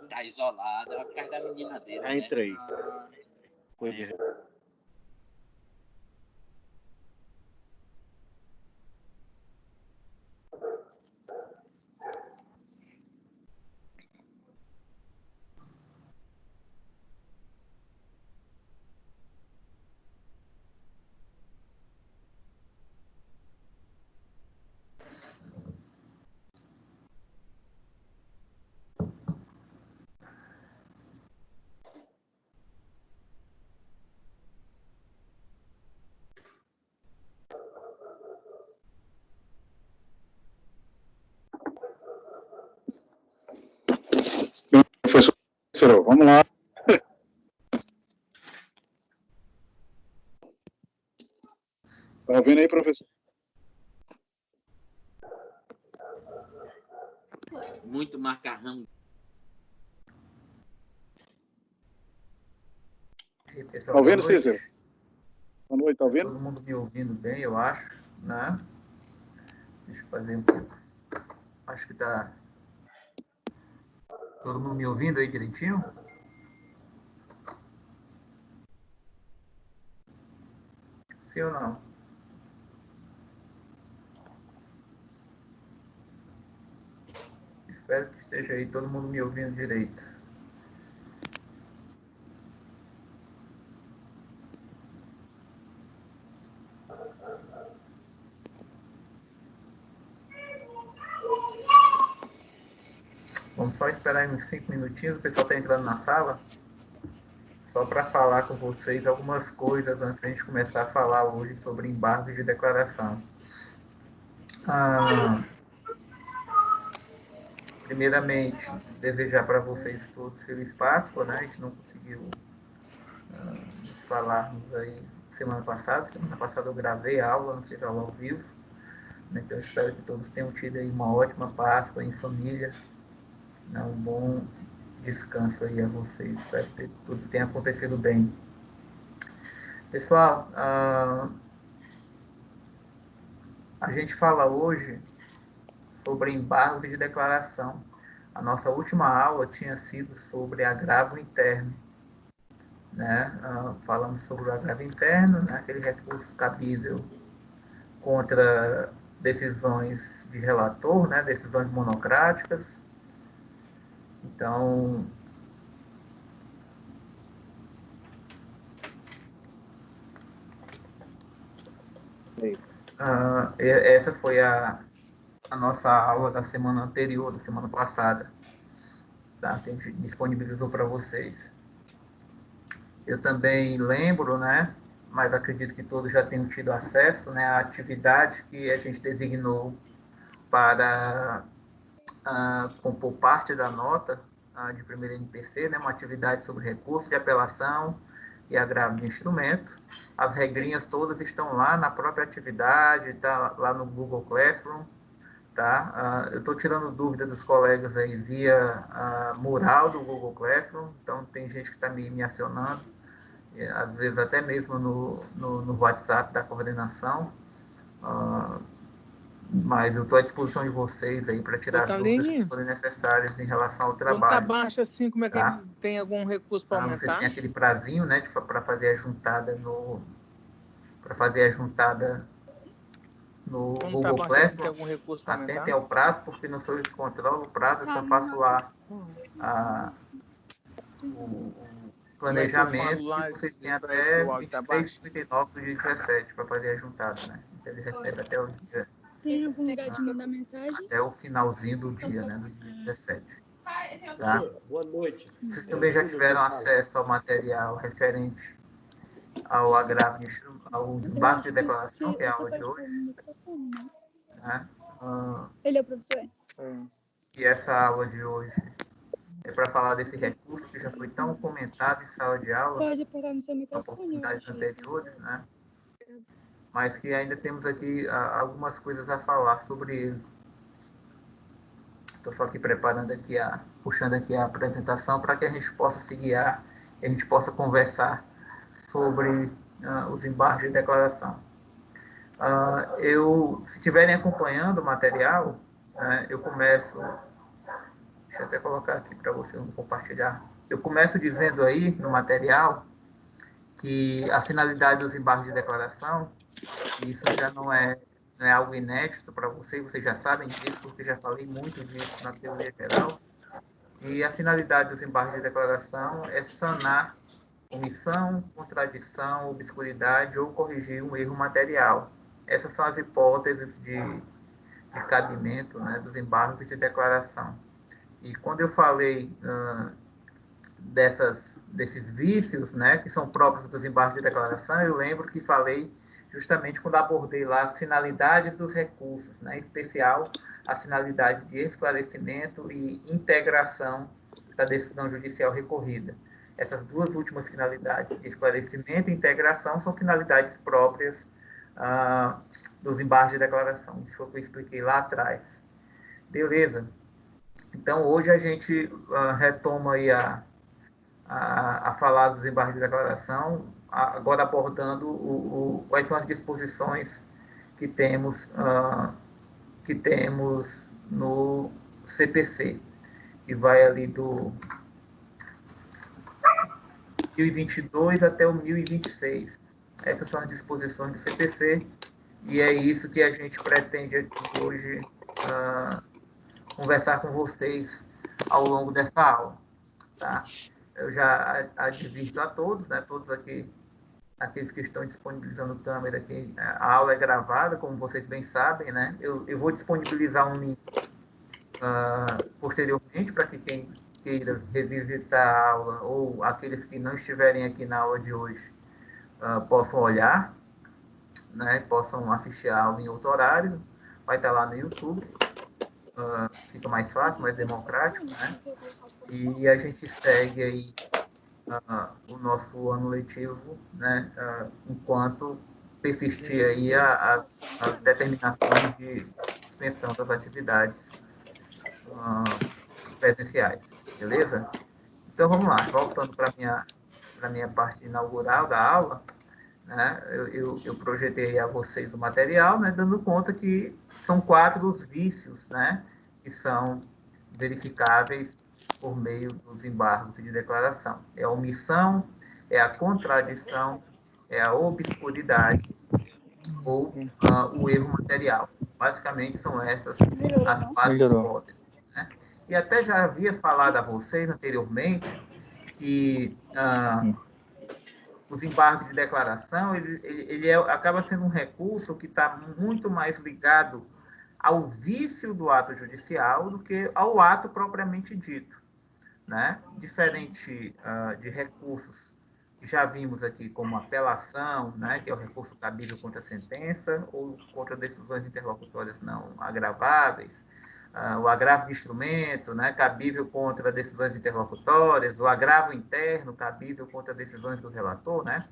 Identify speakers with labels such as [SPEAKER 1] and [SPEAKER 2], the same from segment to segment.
[SPEAKER 1] tá isolado. É a casa da menina dele,
[SPEAKER 2] Já
[SPEAKER 1] né?
[SPEAKER 2] entrei. Foi de... Professor, vamos lá. Tá ouvindo aí, professor?
[SPEAKER 1] Muito macarrão.
[SPEAKER 3] E aí, pessoal,
[SPEAKER 2] Tá ouvindo,
[SPEAKER 3] boa noite.
[SPEAKER 2] Cícero? Boa noite, tá ouvindo?
[SPEAKER 3] Todo mundo me ouvindo bem, eu acho, né? Deixa eu fazer um pouco. Acho que tá todo mundo me ouvindo aí direitinho? Sim ou não? Espero que esteja aí todo mundo me ouvindo direito. Vamos só esperar uns 5 minutinhos, o pessoal está entrando na sala. Só para falar com vocês algumas coisas antes de a gente começar a falar hoje sobre embargos de declaração. Primeiramente, desejar para vocês todos Feliz Páscoa, né? A gente não conseguiu nos falarmos aí semana passada. Semana passada eu gravei a aula, não fiz aula ao vivo. Então, espero que todos tenham tido aí uma ótima Páscoa em família, né? Um bom descanso aí a vocês. Espero que tudo tenha acontecido bem. Pessoal, a gente fala hoje sobre embargos de declaração. A nossa última aula tinha sido sobre agravo interno, né? Falamos sobre o agravo interno, né? Aquele recurso cabível contra decisões de relator, né? Decisões monocráticas. Então, essa foi a nossa aula da semana anterior, da semana passada, tá? Que a gente disponibilizou para vocês. Eu também lembro, né? Mas acredito que todos já tenham tido acesso, né? À atividade que a gente designou para compor parte da nota de primeiro NPC, né? Uma atividade sobre recurso de apelação e agravo de instrumento. As regrinhas todas estão lá na própria atividade, tá lá no Google Classroom, tá? Eu estou tirando dúvida dos colegas aí via mural do Google Classroom, então tem gente que está me acionando, às vezes até mesmo no WhatsApp da coordenação, mas eu estou à disposição de vocês aí para tirar as dúvidas que forem necessárias em relação ao trabalho.
[SPEAKER 4] Quando tá baixo assim, como é que
[SPEAKER 3] tá?
[SPEAKER 4] tem algum recurso para aumentar?
[SPEAKER 3] Vocês têm aquele prazinho, né, para fazer a juntada no
[SPEAKER 4] Quando
[SPEAKER 3] Google
[SPEAKER 4] tá baixo assim, tem
[SPEAKER 3] Classroom.
[SPEAKER 4] algum recurso para aumentar?
[SPEAKER 3] Atentem ao prazo, porque não sou eu que controlo o prazo, eu só faço lá o planejamento,
[SPEAKER 4] lá,
[SPEAKER 3] e vocês têm
[SPEAKER 4] que
[SPEAKER 3] até
[SPEAKER 4] o áudio tá
[SPEAKER 3] 23h59 do dia 17 para fazer a juntada, né? Então ele recebe até o dia,
[SPEAKER 5] Tem algum lugar de mandar mensagem?
[SPEAKER 3] até o finalzinho do dia, né? Do dia 17. Tá?
[SPEAKER 6] Professor, boa noite.
[SPEAKER 3] Vocês também já tiveram acesso ao material referente ao agravo ao embargo de declaração, que é a aula de hoje. Né?
[SPEAKER 5] Ele é o professor?
[SPEAKER 3] E essa aula de hoje é para falar desse recurso que já foi tão comentado em sala de aula,
[SPEAKER 5] Pode parar no seu
[SPEAKER 3] em
[SPEAKER 5] microfone.
[SPEAKER 3] oportunidades anteriores, né? Mas que ainda temos aqui algumas coisas a falar sobre ele. Estou só aqui preparando aqui, puxando aqui a apresentação para que a gente possa se guiar e a gente possa conversar sobre os embargos de declaração. Se estiverem acompanhando o material, eu começo Deixa eu até colocar aqui para você compartilhar. Eu começo dizendo aí no material que a finalidade dos embargos de declaração, isso já não é algo inédito para vocês já sabem disso, porque já falei muito disso na teoria geral, e a finalidade dos embargos de declaração é sanar omissão, contradição, obscuridade ou corrigir um erro material. Essas são as hipóteses de cabimento, né, dos embargos de declaração. E quando eu falei desses vícios, né, que são próprios dos embargos de declaração, eu lembro que falei justamente quando abordei lá as finalidades dos recursos, né, em especial as finalidades de esclarecimento e integração da decisão judicial recorrida. Essas duas últimas finalidades, esclarecimento e integração, são finalidades próprias dos embargos de declaração. Isso foi o que eu expliquei lá atrás. Beleza? Então, hoje a gente retoma aí a falar dos embargos de declaração, agora abordando quais são as disposições que temos no CPC, que vai ali do 1022 até o 1026. Essas são as disposições do CPC, e é isso que a gente pretende aqui hoje conversar com vocês ao longo dessa aula. Tá? Eu já advirto a todos, né, todos aqui, aqueles que estão disponibilizando câmera aqui, a aula é gravada, como vocês bem sabem, né? Eu vou disponibilizar um link posteriormente para que quem queira revisitar a aula ou aqueles que não estiverem aqui na aula de hoje possam olhar, né? Possam assistir a aula em outro horário, vai estar lá no YouTube, fica mais fácil, mais democrático, né? E a gente segue aí o nosso ano letivo, né, enquanto persistir aí as determinações de suspensão das atividades presenciais, beleza? Então, vamos lá, voltando para a minha parte inaugural da aula, né, eu projetei a vocês o material, né, dando conta que são 4 os vícios, né, que são verificáveis por meio dos embargos de declaração. É a omissão, é a contradição, é a obscuridade ou o erro material. Basicamente, são essas as 4 hipóteses. Né? E até já havia falado a vocês anteriormente que os embargos de declaração, ele acaba sendo um recurso que está muito mais ligado ao vício do ato judicial do que ao ato propriamente dito. Né? Diferente de recursos que já vimos aqui, como apelação, né? Que é o recurso cabível contra a sentença ou contra decisões interlocutórias não agraváveis, o agravo de instrumento, né? Cabível contra decisões interlocutórias, o agravo interno, cabível contra decisões do relator. Né?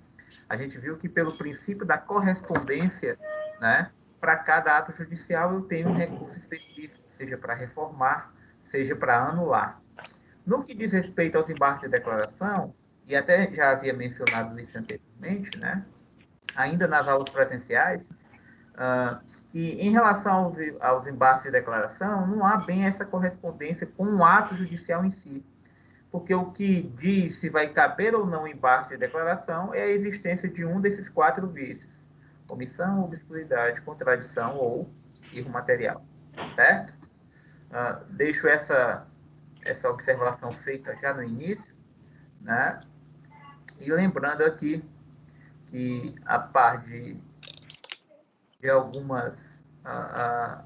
[SPEAKER 3] A gente viu que, pelo princípio da correspondência, né? Para cada ato judicial eu tenho um recurso específico, seja para reformar, seja para anular. No que diz respeito aos embargos de declaração, e até já havia mencionado isso anteriormente, né, ainda nas aulas presenciais, que em relação aos embargos de declaração, não há bem essa correspondência com o ato judicial em si. Porque o que diz se vai caber ou não embargo de declaração é a existência de um desses 4 vícios: omissão, obscuridade, contradição ou erro material. Certo? Deixo essa observação feita já no início, né? E lembrando aqui que, a par de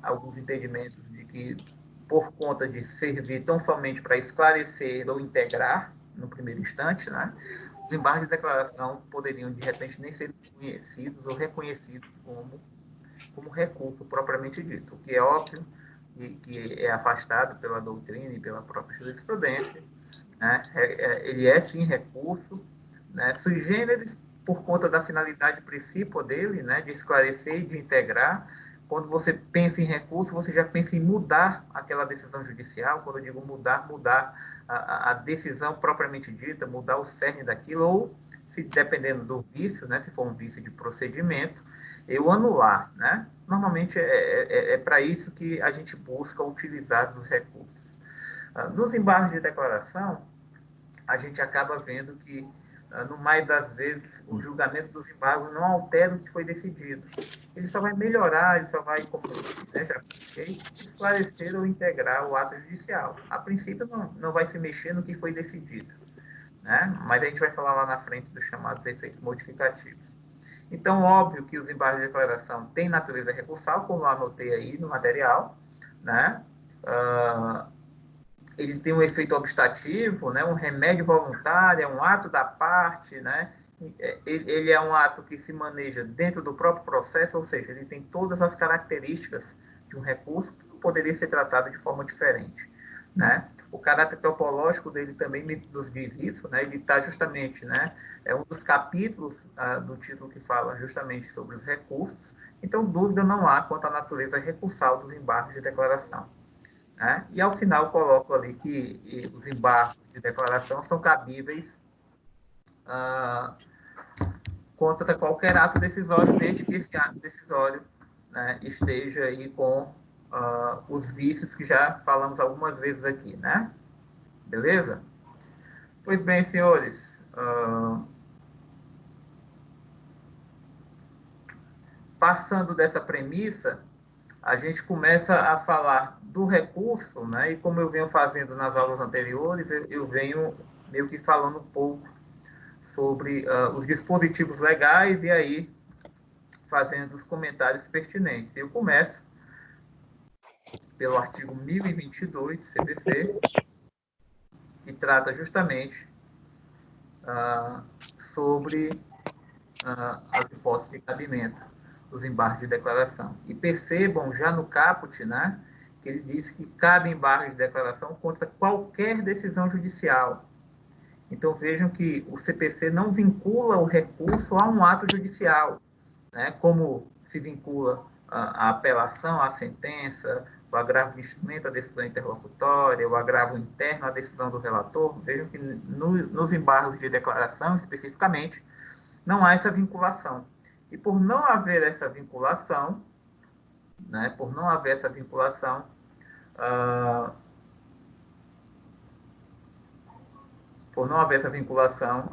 [SPEAKER 3] alguns entendimentos de que, por conta de servir tão somente para esclarecer ou integrar, no primeiro instante, né, os embargos de declaração poderiam, de repente, nem ser conhecidos ou reconhecidos como recurso propriamente dito, o que é óbvio e que é afastado pela doutrina e pela própria jurisprudência. Né? Ele é, sim, recurso, né? Sui generis, por conta da finalidade principal dele, né? De esclarecer e de integrar. Quando você pensa em recurso, você já pensa em mudar aquela decisão judicial. Quando eu digo mudar a decisão propriamente dita, mudar o cerne daquilo, ou, se dependendo do vício, né? Se for um vício de procedimento, eu anular. Né? Normalmente é para isso que a gente busca utilizar dos recursos. Nos embargos de declaração, a gente acaba vendo que, no mais das vezes, o julgamento dos embargos não altera o que foi decidido. Ele só vai melhorar, ele só vai, como já expliquei, esclarecer ou integrar o ato judicial. A princípio, não vai se mexer no que foi decidido, né? Mas a gente vai falar lá na frente dos chamados efeitos modificativos. Então, óbvio que os embargos de declaração têm natureza recursal, como eu anotei aí no material, né? Ele tem um efeito obstativo, né? Um remédio voluntário, é um ato da parte, né? Ele é um ato que se maneja dentro do próprio processo, ou seja, ele tem todas as características de um recurso que não poderia ser tratado de forma diferente, né? O caráter topológico dele também nos diz isso, né? Ele está justamente, né? É um dos capítulos do título que fala justamente sobre os recursos. Então, dúvida não há quanto à natureza recursal dos embargos de declaração, né? E, ao final, coloco ali que os embargos de declaração são cabíveis contra qualquer ato decisório, desde que esse ato decisório, né, esteja aí com os vícios que já falamos algumas vezes aqui, né? Beleza? Pois bem, senhores, passando dessa premissa, a gente começa a falar do recurso, né? E como eu venho fazendo nas aulas anteriores, eu venho meio que falando um pouco sobre os dispositivos legais e aí fazendo os comentários pertinentes. Eu começo pelo artigo 1022 do CPC, que trata justamente sobre as hipóteses de cabimento dos embargos de declaração. E percebam já no caput, né, que ele diz que cabe embargo de declaração contra qualquer decisão judicial. Então vejam que o CPC não vincula o recurso a um ato judicial, né, como se vincula a apelação à sentença, o agravo de instrumento à decisão interlocutória, o agravo interno à decisão do relator. Vejam que nos embargos de declaração, especificamente, não há essa vinculação. E por não haver essa vinculação, né,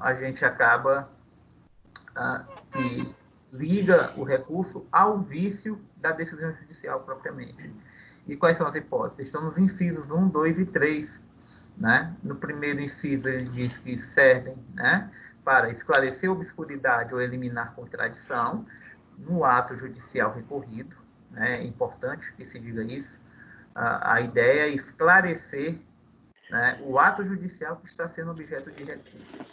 [SPEAKER 3] a gente acaba que liga o recurso ao vício da decisão judicial propriamente. E quais são as hipóteses? Estão nos incisos 1, 2 e 3. Né? No primeiro inciso, ele diz que servem, né, para esclarecer obscuridade ou eliminar contradição no ato judicial recorrido. Né? É importante que se diga isso. A ideia é esclarecer, né, o ato judicial que está sendo objeto de recurso.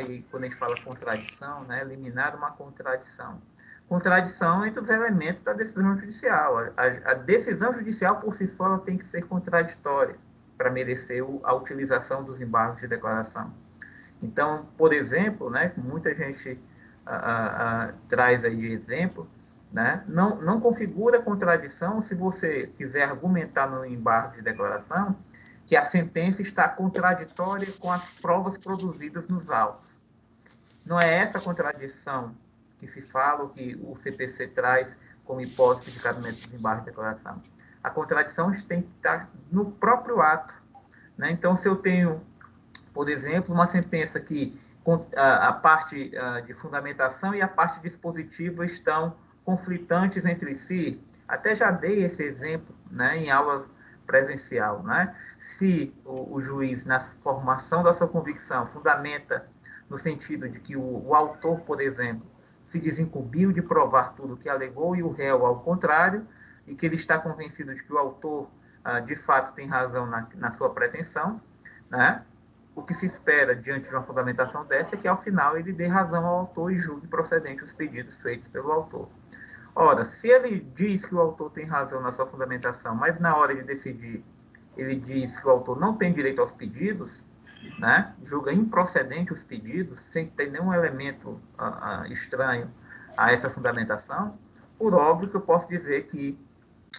[SPEAKER 3] E quando a gente fala contradição, né, eliminar uma contradição. Contradição entre os elementos da decisão judicial. A decisão judicial, por si só, ela tem que ser contraditória para merecer a utilização dos embargos de declaração. Então, por exemplo, né, muita gente traz aí de exemplo, né, não configura contradição se você quiser argumentar no embargo de declaração que a sentença está contraditória com as provas produzidas nos autos. Não é essa contradição que se fala, que o CPC traz como hipótese de cabimento do embargo de declaração. A contradição tem que estar no próprio ato. Né? Então, se eu tenho, por exemplo, uma sentença que a parte de fundamentação e a parte dispositiva estão conflitantes entre si, até já dei esse exemplo, né, em aula presencial, né? Se o juiz, na formação da sua convicção, fundamenta no sentido de que o autor, por exemplo, se desincumbiu de provar tudo o que alegou e o réu ao contrário, e que ele está convencido de que o autor, de fato, tem razão na sua pretensão, né? O que se espera diante de uma fundamentação dessa é que, ao final, ele dê razão ao autor e julgue procedente os pedidos feitos pelo autor. Ora, se ele diz que o autor tem razão na sua fundamentação, mas na hora de decidir ele diz que o autor não tem direito aos pedidos, né, julga improcedente os pedidos, sem ter nenhum elemento estranho a essa fundamentação, por óbvio que eu posso dizer que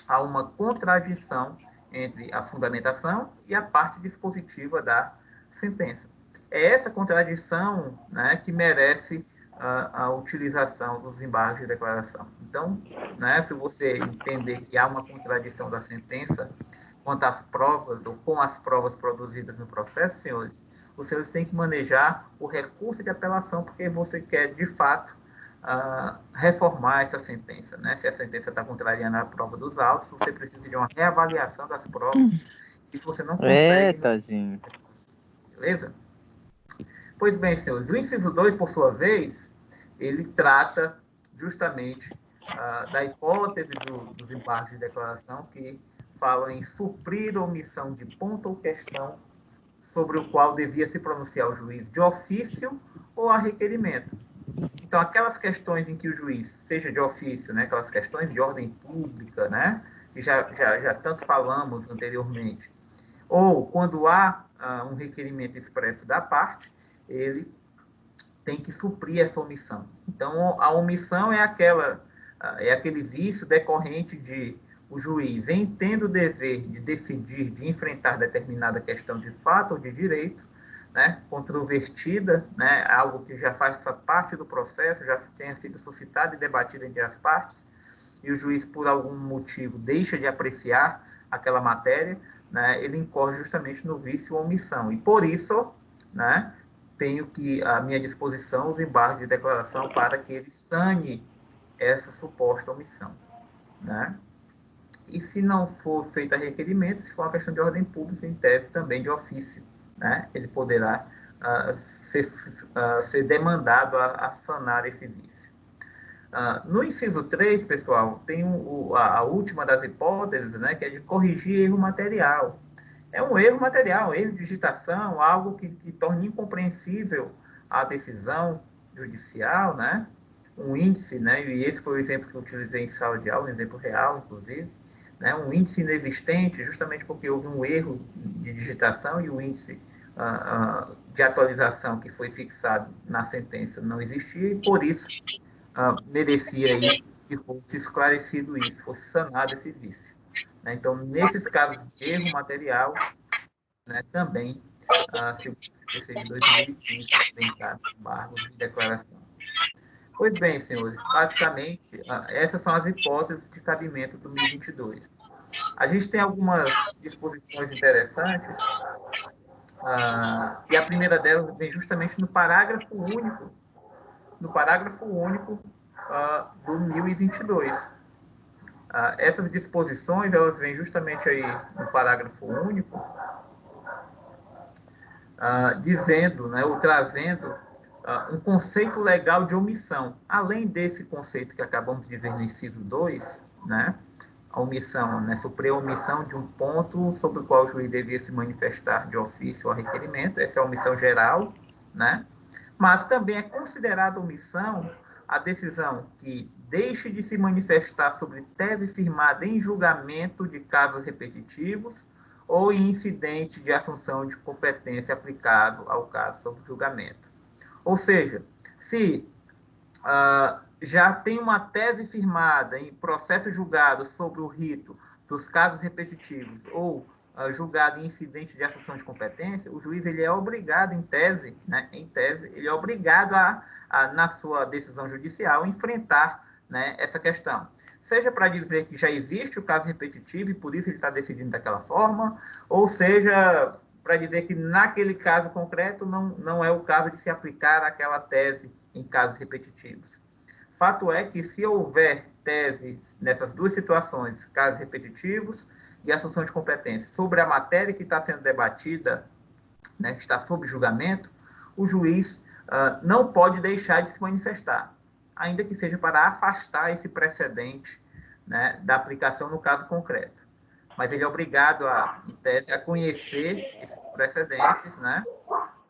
[SPEAKER 3] há uma contradição entre a fundamentação e a parte dispositiva da sentença. É essa contradição, né, que merece a utilização dos embargos de declaração. Então, né, se você entender que há uma contradição da sentença quanto às provas, ou com as provas produzidas no processo, senhores, os senhores têm que manejar o recurso de apelação, porque você quer, de fato, reformar essa sentença, né? Se a sentença está contrariando a prova dos autos, você precisa de uma reavaliação das provas, e se você não consegue...
[SPEAKER 6] Tadinho.
[SPEAKER 3] Beleza? Pois bem, senhores, o inciso 2, por sua vez, ele trata justamente da hipótese dos embargos de declaração que falam em suprir omissão de ponto ou questão sobre o qual devia se pronunciar o juiz de ofício ou a requerimento. Então, aquelas questões em que o juiz, seja de ofício, né, aquelas questões de ordem pública, né, que já tanto falamos anteriormente, ou quando há um requerimento expresso da parte, ele tem que suprir essa omissão. Então, a omissão é aquele vício decorrente de o juiz, em tendo o dever de decidir, de enfrentar determinada questão de fato ou de direito, né, controvertida, né, algo que já faz parte do processo, já tenha sido suscitado e debatido entre as partes, e o juiz, por algum motivo, deixa de apreciar aquela matéria, né, ele incorre justamente no vício ou omissão. E, por isso, né, tenho à minha disposição os embargos de declaração para que ele sane essa suposta omissão, né? E se não for feita requerimento, se for uma questão de ordem pública, em tese também de ofício, né? Ele poderá ser demandado a sanar esse vício. No inciso 3, pessoal, tem a última das hipóteses, né, que é de corrigir erro material. É um erro material, erro de digitação, algo que torne incompreensível a decisão judicial, né? Um índice, né? E esse foi o exemplo que eu utilizei em sala de aula, um exemplo real, inclusive, né? Um índice inexistente, justamente porque houve um erro de digitação e o índice de atualização que foi fixado na sentença não existia, e por isso merecia aí que fosse esclarecido isso, fosse sanado esse vício. Então, nesses casos de erro material, né, também, segundo o CPC de 2015, tem embargos de declaração. Pois bem, senhores, basicamente, essas são as hipóteses de cabimento do 1022. A gente tem algumas disposições interessantes, e a primeira delas vem justamente no parágrafo único do 1022. Essas disposições, elas vêm justamente aí no parágrafo único, dizendo, né, ou trazendo um conceito legal de omissão. Além desse conceito que acabamos de ver no inciso 2, né, a omissão, né, suprir a omissão de um ponto sobre o qual o juiz devia se manifestar de ofício ou a requerimento, essa é a omissão geral, né, mas também é considerada omissão a decisão que deixe de se manifestar sobre tese firmada em julgamento de casos repetitivos ou em incidente de assunção de competência aplicado ao caso sob julgamento. Ou seja, se já tem uma tese firmada em processo julgado sobre o rito dos casos repetitivos ou julgado em incidente de assunção de competência, o juiz ele é obrigado, em tese, ele é obrigado na sua decisão judicial, enfrentar, né, essa questão. Seja para dizer que já existe o caso repetitivo e por isso ele está decidindo daquela forma, ou seja para dizer que naquele caso concreto não é o caso de se aplicar aquela tese em casos repetitivos. Fato é que se houver tese nessas duas situações, casos repetitivos e assunção de competência, sobre a matéria que está sendo debatida, né, que está sob julgamento, o juiz não pode deixar de se manifestar, ainda que seja para afastar esse precedente, né, da aplicação no caso concreto. Mas ele é obrigado, em tese, a conhecer esses precedentes, né,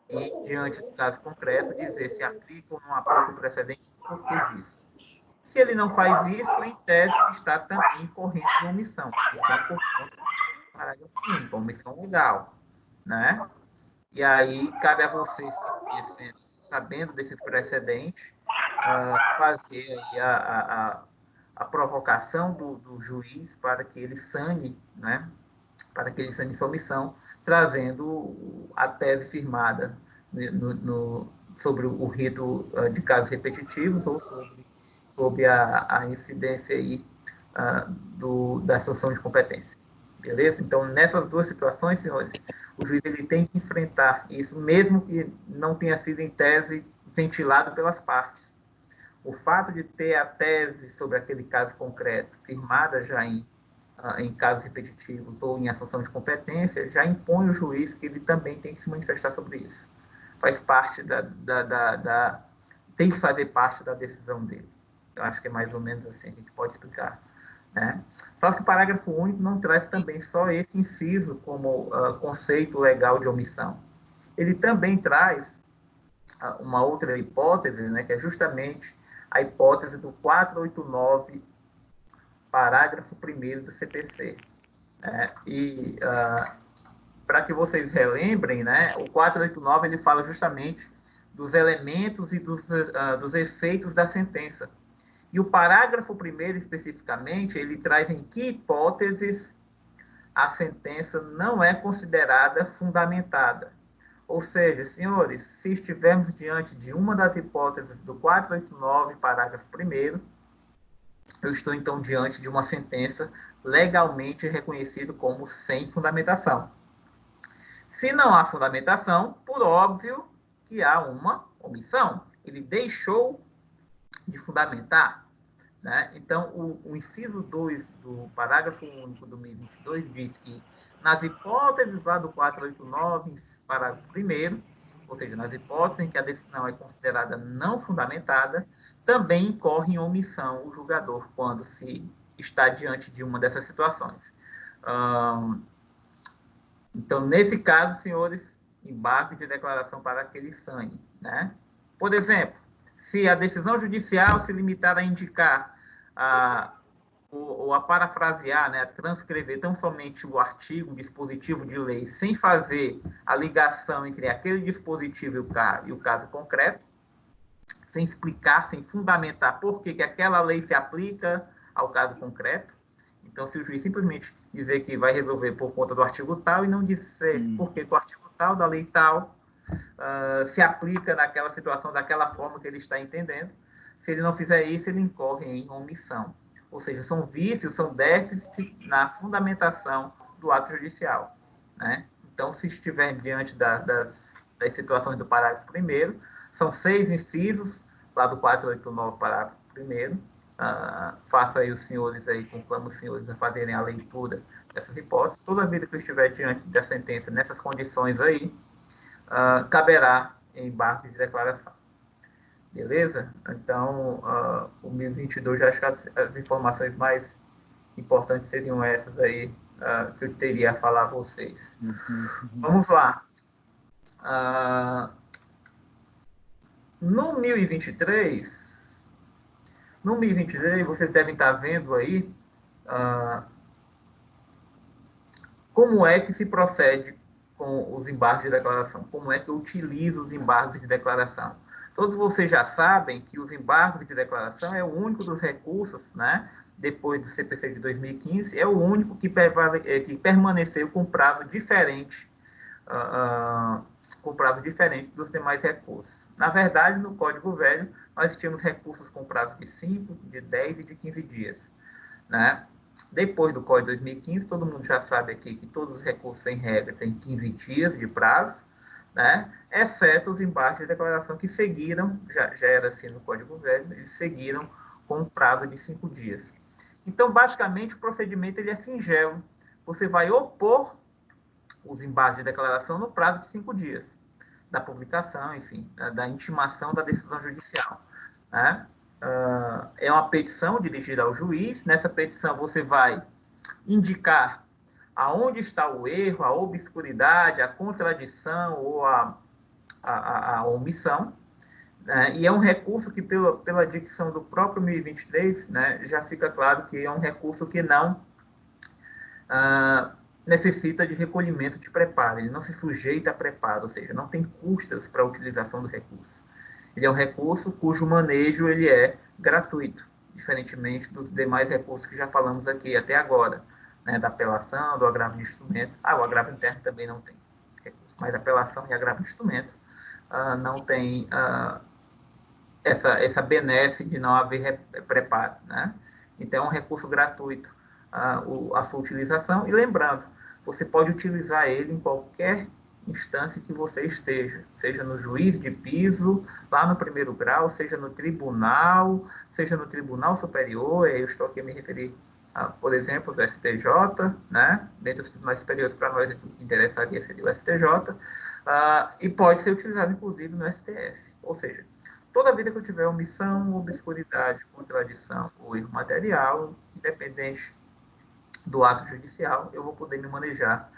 [SPEAKER 3] e, diante do caso concreto, dizer se aplica ou não aplica o precedente e por que disso. Se ele não faz isso, em tese, ele está também incorrendo em omissão. Omissão por conta do parágrafo único, omissão legal, né? E aí, cabe a você, se conhecendo, sabendo desse precedente, fazer aí a provocação do juiz para que ele sane, né? Para que ele sane sua omissão, trazendo a tese firmada sobre o rito de casos repetitivos ou sobre a incidência aí, da sanção de competência. Beleza? Então, nessas duas situações, senhores, o juiz ele tem que enfrentar isso, mesmo que não tenha sido em tese ventilado pelas partes. O fato de ter a tese sobre aquele caso concreto firmada já em casos repetitivos ou em assunção de competência, já impõe o juiz que ele também tem que se manifestar sobre isso. Faz parte tem que fazer parte da decisão dele. Eu acho que é mais ou menos assim, a gente pode explicar. Né? Só que o parágrafo único não traz também só esse inciso como conceito legal de omissão. Ele também traz uma outra hipótese, né, que é justamente a hipótese do 489, parágrafo 1º do CPC. Para que vocês relembrem, né, o 489 ele fala justamente dos elementos e dos efeitos da sentença. E o parágrafo 1º, especificamente, ele traz em que hipóteses a sentença não é considerada fundamentada. Ou seja, senhores, se estivermos diante de uma das hipóteses do 489, parágrafo 1º, eu estou, então, diante de uma sentença legalmente reconhecida como sem fundamentação. Se não há fundamentação, por óbvio que há uma omissão. Ele deixou de fundamentar. Né? Então, o inciso 2 do parágrafo único do 1022 diz que, nas hipóteses lá do 489, parágrafo 1º, ou seja, nas hipóteses em que a decisão é considerada não fundamentada, também incorre em omissão o julgador quando se está diante de uma dessas situações. Então, nesse caso, senhores, embarque de declaração para que ele sane. Né? Por exemplo, se a decisão judicial se limitar a indicar ou a parafrasear, né, a transcrever tão somente o artigo, o dispositivo de lei, sem fazer a ligação entre aquele dispositivo e o caso concreto, sem explicar, sem fundamentar por que aquela lei se aplica ao caso concreto. Então, se o juiz simplesmente dizer que vai resolver por conta do artigo tal e não dizer por que o artigo tal da lei tal se aplica naquela situação daquela forma que ele está entendendo, se ele não fizer isso, ele incorre em omissão. Ou seja, são vícios, são déficits na fundamentação do ato judicial. Né? Então, se estiver diante das situações do parágrafo 1º, são 6 incisos, lá do 489, parágrafo 1º. Faço aí os senhores, aí, conclamo os senhores a fazerem a leitura dessas hipóteses. Toda vida que eu estiver diante da sentença nessas condições aí, caberá embarque de declaração. Beleza? Então, o 1022, já acho que as informações mais importantes seriam essas aí, que eu teria a falar a vocês. Vamos lá. No 1023, vocês devem estar vendo aí como é que se procede com os embargos de declaração, como é que eu utilizo os embargos de declaração. Todos vocês já sabem que os embargos de declaração é o único dos recursos, né, depois do CPC de 2015, é o único que permaneceu com prazo diferente, dos demais recursos. Na verdade, no Código Velho, nós tínhamos recursos com prazo de 5, de 10 e de 15 dias. Né? Depois do Código de 2015, todo mundo já sabe aqui que todos os recursos, em regra, têm 15 dias de prazo, né? Exceto os embargos de declaração que seguiram, já era assim no Código Velho, eles seguiram com um prazo de 5 dias. Então, basicamente, o procedimento ele é singelo. Você vai opor os embargos de declaração no prazo de 5 dias, da publicação, enfim, da intimação da decisão judicial. Né? É uma petição dirigida ao juiz. Nessa petição, você vai indicar aonde está o erro, a obscuridade, a contradição ou a omissão. Né? E é um recurso que, pela dicção do próprio 1023, né, já fica claro que é um recurso que não necessita de recolhimento de preparo, ele não se sujeita a preparo, ou seja, não tem custas para a utilização do recurso. Ele é um recurso cujo manejo ele é gratuito, diferentemente dos demais recursos que já falamos aqui até agora, né, da apelação, do agravo de instrumento. O agravo interno também não tem recurso, mas apelação e agravo de instrumento não tem essa benesse de não haver preparo. Né? Então, é um recurso gratuito. a sua utilização. E lembrando, você pode utilizar ele em qualquer instância que você esteja, seja no juiz de piso, lá no primeiro grau, seja no tribunal superior. Eu estou aqui a me referir, por exemplo, do STJ, né? Dentro dos tribunais superiores, para nós, o que interessaria seria o STJ, e pode ser utilizado, inclusive, no STF. Ou seja, toda vida que eu tiver omissão, obscuridade, contradição ou erro material, independente do ato judicial, eu vou poder me manejar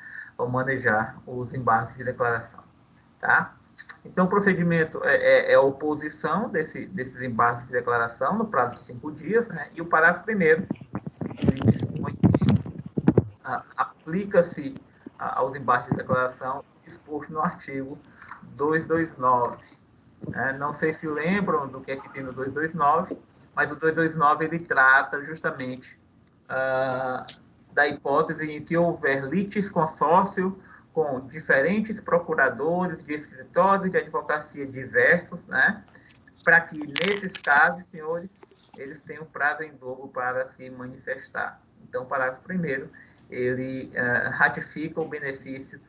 [SPEAKER 3] os embargos de declaração, tá? Então, o procedimento é a oposição desses embargos de declaração no prazo de 5 dias, né? E o parágrafo 1º, ele dispõe que aplica-se aos embargos de declaração disposto no artigo 229. Não sei se lembram do que é que tem no 229, mas o 229 ele trata justamente da hipótese em que houver litisconsórcio com diferentes procuradores de escritórios de advocacia diversos, né? Para que, nesses casos, senhores, eles tenham prazo em dobro para se manifestar. Então, o parágrafo 1º, ele ratifica o benefício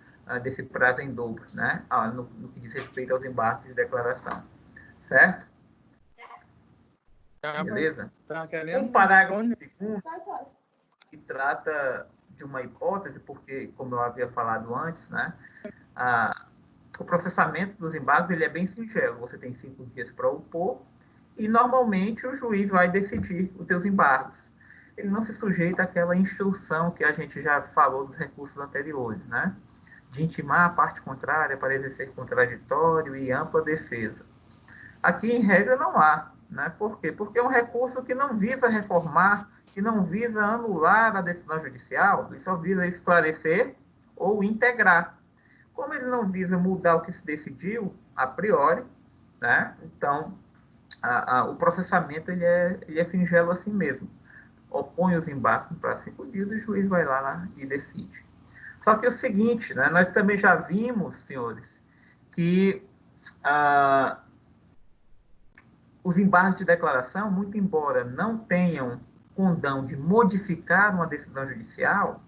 [SPEAKER 3] desse prazo em dobro, né? No que diz respeito aos embargos de declaração. Certo? Beleza? Um parágrafo 2º, que trata de uma hipótese, porque, como eu havia falado antes, né, o processamento dos embargos ele é bem singelo. Você tem 5 dias para opor e, normalmente, o juiz vai decidir os teus embargos. Ele não se sujeita àquela instrução que a gente já falou dos recursos anteriores, né, de intimar a parte contrária para exercer contraditório e ampla defesa. Aqui, em regra, não há. Né? Por quê? Porque é um recurso que não visa reformar, que não visa anular a decisão judicial, ele só visa esclarecer ou integrar. Como ele não visa mudar o que se decidiu, a priori, né? Então, o processamento ele é singelo assim mesmo. Opõe os embargos para 5 dias e o juiz vai lá e decide. Só que é o seguinte, né? Nós também já vimos, senhores, que os embargos de declaração, muito embora não tenham condão de modificar uma decisão judicial,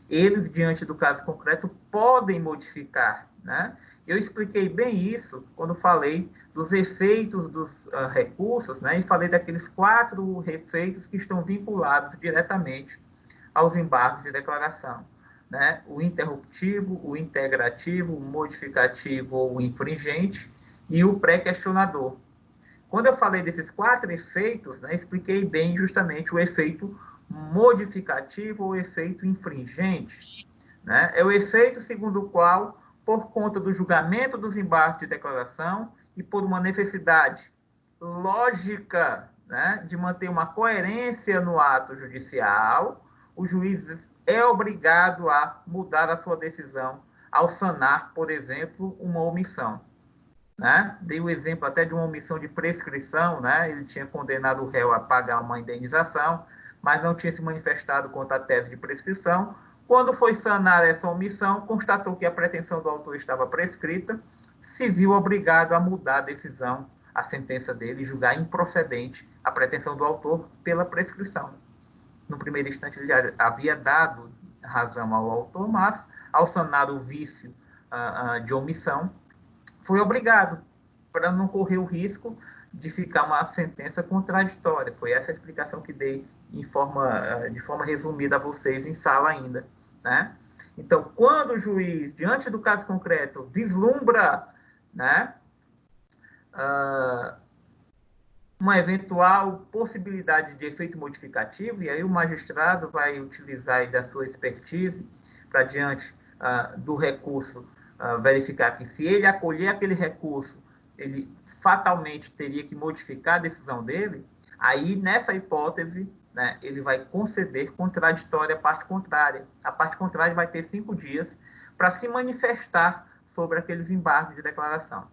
[SPEAKER 3] eles, diante do caso concreto, podem modificar, né? Eu expliquei bem isso quando falei dos efeitos dos recursos, né? E falei daqueles 4 efeitos que estão vinculados diretamente aos embargos de declaração, né? O interruptivo, o integrativo, o modificativo ou o infringente e o pré-questionador. Quando eu falei desses 4 efeitos, né, expliquei bem justamente o efeito modificativo ou efeito infringente. Né? É o efeito segundo o qual, por conta do julgamento dos embargos de declaração e por uma necessidade lógica, né, de manter uma coerência no ato judicial, o juiz é obrigado a mudar a sua decisão ao sanar, por exemplo, uma omissão. Né? Dei o exemplo até de uma omissão de prescrição, né? Ele tinha condenado o réu a pagar uma indenização, mas não tinha se manifestado contra a tese de prescrição. Quando foi sanar essa omissão, constatou que a pretensão do autor estava prescrita, se viu obrigado a mudar a decisão, a sentença dele, e julgar improcedente a pretensão do autor pela prescrição. No primeiro instante, ele já havia dado razão ao autor, mas, ao sanar o vício de omissão, foi obrigado, para não correr o risco de ficar uma sentença contraditória. Foi essa a explicação que dei de forma resumida a vocês em sala ainda. Né? Então, quando o juiz, diante do caso concreto, vislumbra, né, uma eventual possibilidade de efeito modificativo, e aí o magistrado vai utilizar aí da sua expertise para diante do recurso, verificar que se ele acolher aquele recurso, ele fatalmente teria que modificar a decisão dele, aí nessa hipótese, né, ele vai conceder contraditória à parte contrária. A parte contrária vai ter 5 dias para se manifestar sobre aqueles embargos de declaração.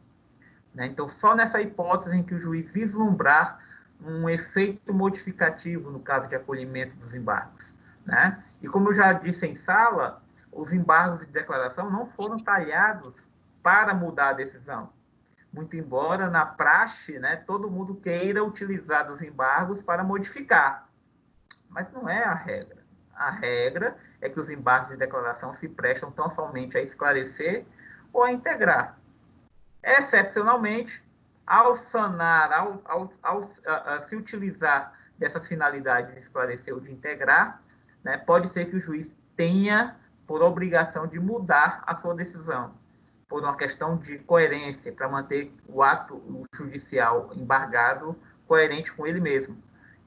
[SPEAKER 3] Né? Então, só nessa hipótese em que o juiz vislumbrar um efeito modificativo no caso de acolhimento dos embargos. Né? E como eu já disse em sala, os embargos de declaração não foram talhados para mudar a decisão. Muito embora, na praxe, né, todo mundo queira utilizar os embargos para modificar. Mas não é a regra. A regra é que os embargos de declaração se prestam tão somente a esclarecer ou a integrar. Excepcionalmente, ao sanar, se utilizar dessas finalidades de esclarecer ou de integrar, né, pode ser que o juiz tenha por obrigação de mudar a sua decisão, por uma questão de coerência, para manter o ato judicial embargado coerente com ele mesmo.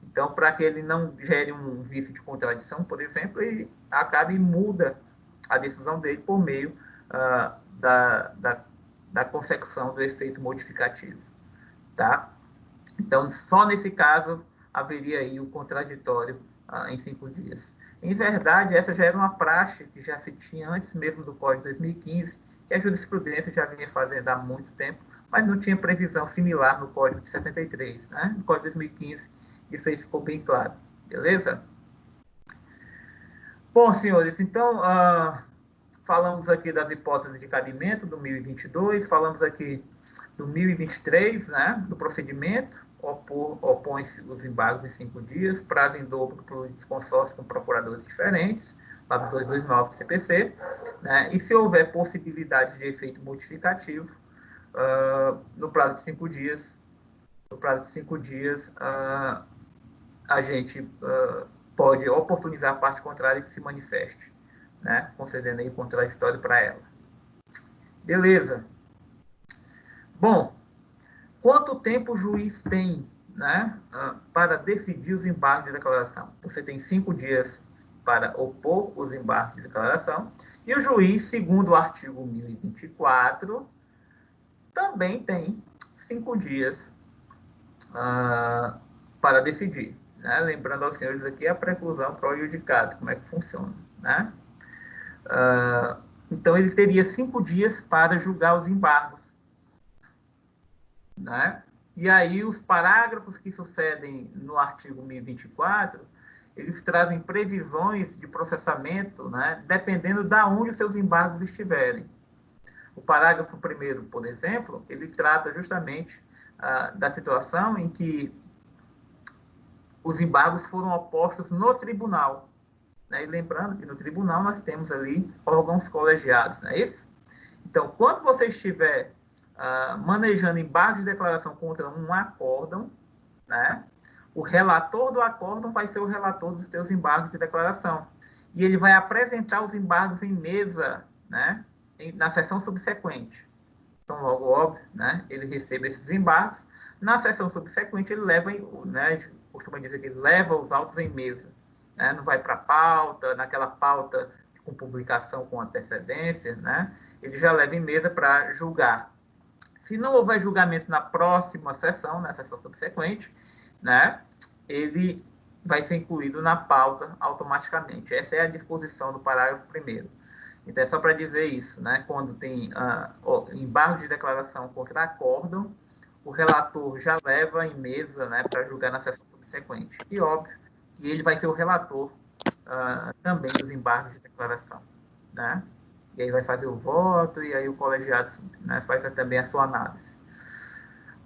[SPEAKER 3] Então, para que ele não gere um vício de contradição, por exemplo, ele acabe e muda a decisão dele por meio da consecução do efeito modificativo. Tá? Então, só nesse caso haveria aí o contraditório em 5 dias. Em verdade, essa já era uma praxe que já se tinha antes mesmo do Código de 2015, que a jurisprudência já vinha fazendo há muito tempo, mas não tinha previsão similar no Código de 73. Né? No Código de 2015, isso aí ficou bem claro. Beleza? Bom, senhores, então, falamos aqui das hipóteses de cabimento do 1022, falamos aqui do 1023, né, do procedimento, opõe-se os embargos em 5 dias, prazo em dobro para os consórcios com procuradores diferentes, lá do 229 do CPC, né, e se houver possibilidade de efeito modificativo, no prazo de 5 dias, a gente pode oportunizar a parte contrária que se manifeste, né, concedendo aí o contraditório para ela. Beleza. Bom, quanto tempo o juiz tem, né, para decidir os embargos de declaração? Você tem 5 dias para opor os embargos de declaração, e o juiz, segundo o artigo 1024, também tem 5 dias para decidir. Né? Lembrando aos senhores aqui a preclusão pro iudicado, como é que funciona. Né? Então, ele teria 5 dias para julgar os embargos. Né? E aí, os parágrafos que sucedem no artigo 1024, eles trazem previsões de processamento, né? Dependendo de onde os seus embargos estiverem. O parágrafo 1º, por exemplo, ele trata justamente da situação em que os embargos foram opostos no tribunal. Né? E lembrando que no tribunal nós temos ali órgãos colegiados, não é isso? Então, quando você estiver manejando embargos de declaração contra um acórdão, né, o relator do acórdão vai ser o relator dos seus embargos de declaração. E ele vai apresentar os embargos em mesa, né, na sessão subsequente. Então, logo óbvio, né, ele recebe esses embargos. Na sessão subsequente, ele leva, né, a gente costuma dizer que ele leva os autos em mesa. Né, não vai para a pauta, naquela pauta com publicação com antecedência, né, ele já leva em mesa para julgar. Se não houver julgamento na próxima sessão, na sessão subsequente, né, ele vai ser incluído na pauta automaticamente. Essa é a disposição do parágrafo 1º. Então, é só para dizer isso, né? Quando tem embargo de declaração contra acórdão, o relator já leva em mesa, né, para julgar na sessão subsequente. E, óbvio, que ele vai ser o relator também dos embargos de declaração, né? E aí vai fazer o voto, e aí o colegiado, né, faz também a sua análise.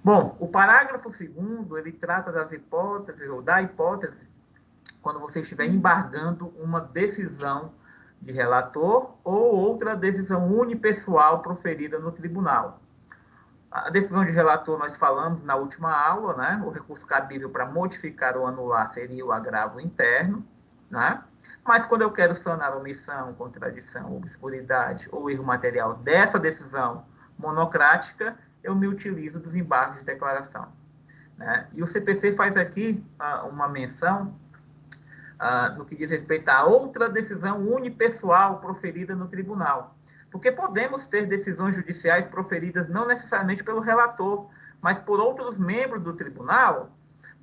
[SPEAKER 3] Bom, o parágrafo 2º, ele trata das hipóteses, ou da hipótese, quando você estiver embargando uma decisão de relator ou outra decisão unipessoal proferida no tribunal. A decisão de relator nós falamos na última aula, né? O recurso cabível para modificar ou anular seria o agravo interno, né? Mas quando eu quero sanar omissão, contradição, obscuridade ou erro material dessa decisão monocrática, eu me utilizo dos embargos de declaração. Né? E o CPC faz aqui uma menção no que diz respeito a outra decisão unipessoal proferida no tribunal. Porque podemos ter decisões judiciais proferidas não necessariamente pelo relator, mas por outros membros do tribunal,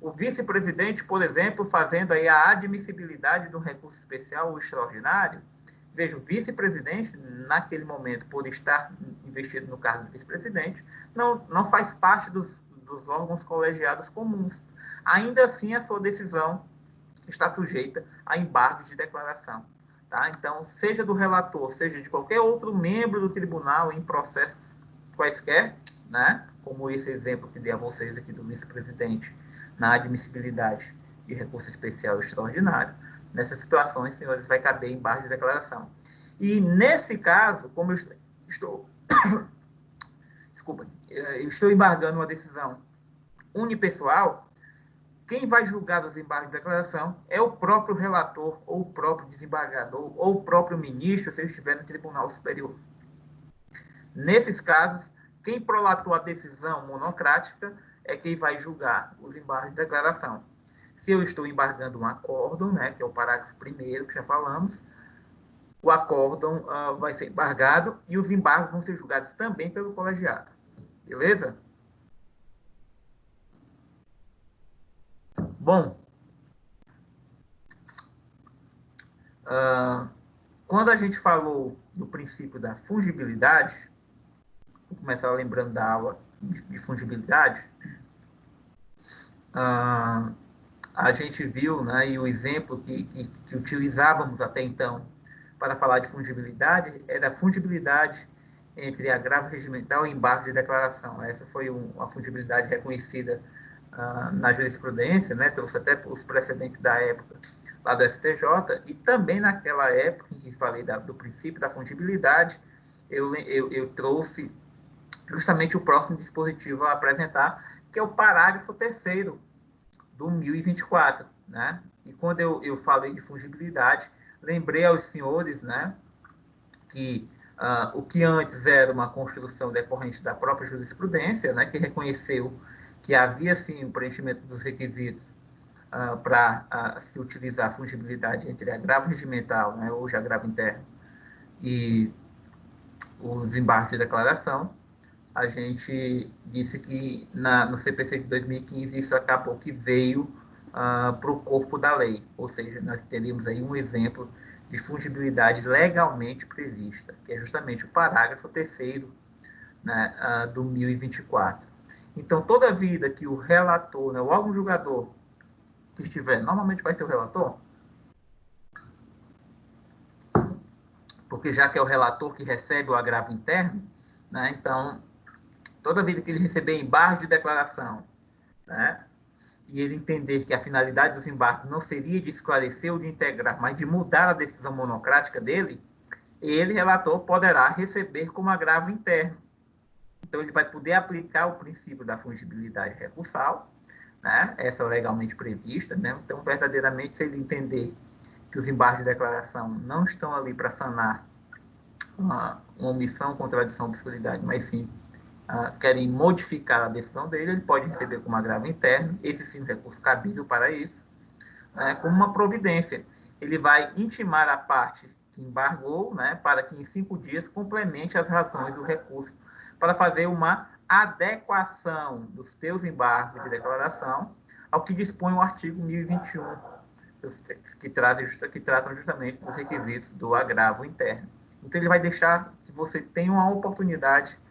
[SPEAKER 3] o vice-presidente, por exemplo, fazendo aí a admissibilidade de um recurso especial ou extraordinário. Veja, o vice-presidente, naquele momento, por estar investido no cargo de vice-presidente, não faz parte dos órgãos colegiados comuns. Ainda assim, a sua decisão está sujeita a embargos de declaração. Tá? Então, seja do relator, seja de qualquer outro membro do tribunal em processos quaisquer, né? Como esse exemplo que dei a vocês aqui do vice-presidente, na admissibilidade de recurso especial extraordinário, Nessas situações, senhores, vai caber embargo de declaração. E, nesse caso, como eu estou... Desculpa, eu estou embargando uma decisão unipessoal, quem vai julgar os embargos de declaração é o próprio relator, ou o próprio desembargador, ou o próprio ministro, se ele estiver no Tribunal Superior. Nesses casos, quem prolatou a decisão monocrática é quem vai julgar os embargos de declaração. Se eu estou embargando um acórdão, né, que é o parágrafo 1º, que já falamos, o acórdão vai ser embargado e os embargos vão ser julgados também pelo colegiado. Beleza? Bom, quando a gente falou do princípio da fungibilidade, vou começar lembrando da aula de fungibilidade, a gente viu, né, e o exemplo que utilizávamos até então para falar de fungibilidade era a fungibilidade entre agravo regimental e embargo de declaração. Essa foi uma fungibilidade reconhecida na jurisprudência, né, até pelos precedentes da época lá do STJ, e também naquela época em que falei do princípio da fungibilidade, eu trouxe justamente o próximo dispositivo a apresentar, que é o parágrafo 3º do 1024, né? E quando eu falei de fungibilidade, lembrei aos senhores, né, que o que antes era uma construção decorrente da própria jurisprudência, né, que reconheceu que havia, sim, o preenchimento dos requisitos para se utilizar a fungibilidade entre agravo regimental, né, hoje agravo interno, e os embargos de declaração. A gente disse que no CPC de 2015 isso acabou que veio para o corpo da lei, ou seja, nós teríamos aí um exemplo de fungibilidade legalmente prevista, que é justamente o parágrafo 3º, né, do 1024. Então, toda vida que o relator, né, o órgão julgador que estiver, normalmente vai ser o relator, porque já que é o relator que recebe o agravo interno, né, então, toda vida que ele receber embargo de declaração, né, e ele entender que a finalidade dos embargos não seria de esclarecer ou de integrar, mas de mudar a decisão monocrática dele, ele, relator, poderá receber como agravo interno. Então, ele vai poder aplicar o princípio da fungibilidade recursal, né, essa é legalmente prevista, né? Então, verdadeiramente, se ele entender que os embargos de declaração não estão ali para sanar uma omissão, contradição, obscuridade, mas sim querem modificar a decisão dele, ele pode receber como agravo interno, esse sim, um recurso cabível para isso, né, como uma providência. Ele vai intimar a parte que embargou, né, para que em 5 dias complemente as razões do recurso, para fazer uma adequação dos teus embargos de declaração ao que dispõe o artigo 1021, que tratam justamente dos requisitos do agravo interno. Então, ele vai deixar que você tenha uma oportunidade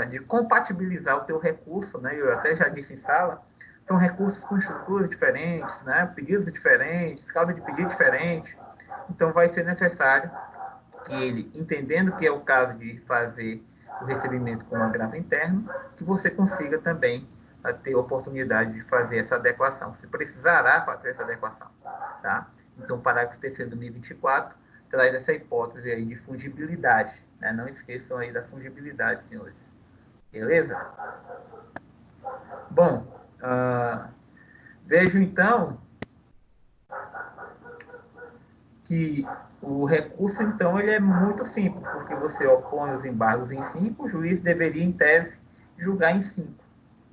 [SPEAKER 3] de compatibilizar o teu recurso, né? Eu até já disse em sala, são recursos com estruturas diferentes, né? Pedidos diferentes, causa de pedido diferente. Então, vai ser necessário que ele, entendendo que é o caso de fazer o recebimento com agravo interno, que você consiga também ter a oportunidade de fazer essa adequação. Você precisará fazer essa adequação, tá? Então, o parágrafo 3º do 1024 traz essa hipótese aí de fungibilidade, né? Não esqueçam aí da fungibilidade, senhores. Beleza? Bom, vejo então que o recurso, então, ele é muito simples, porque você opõe os embargos em 5, o juiz deveria, em tese, julgar em 5,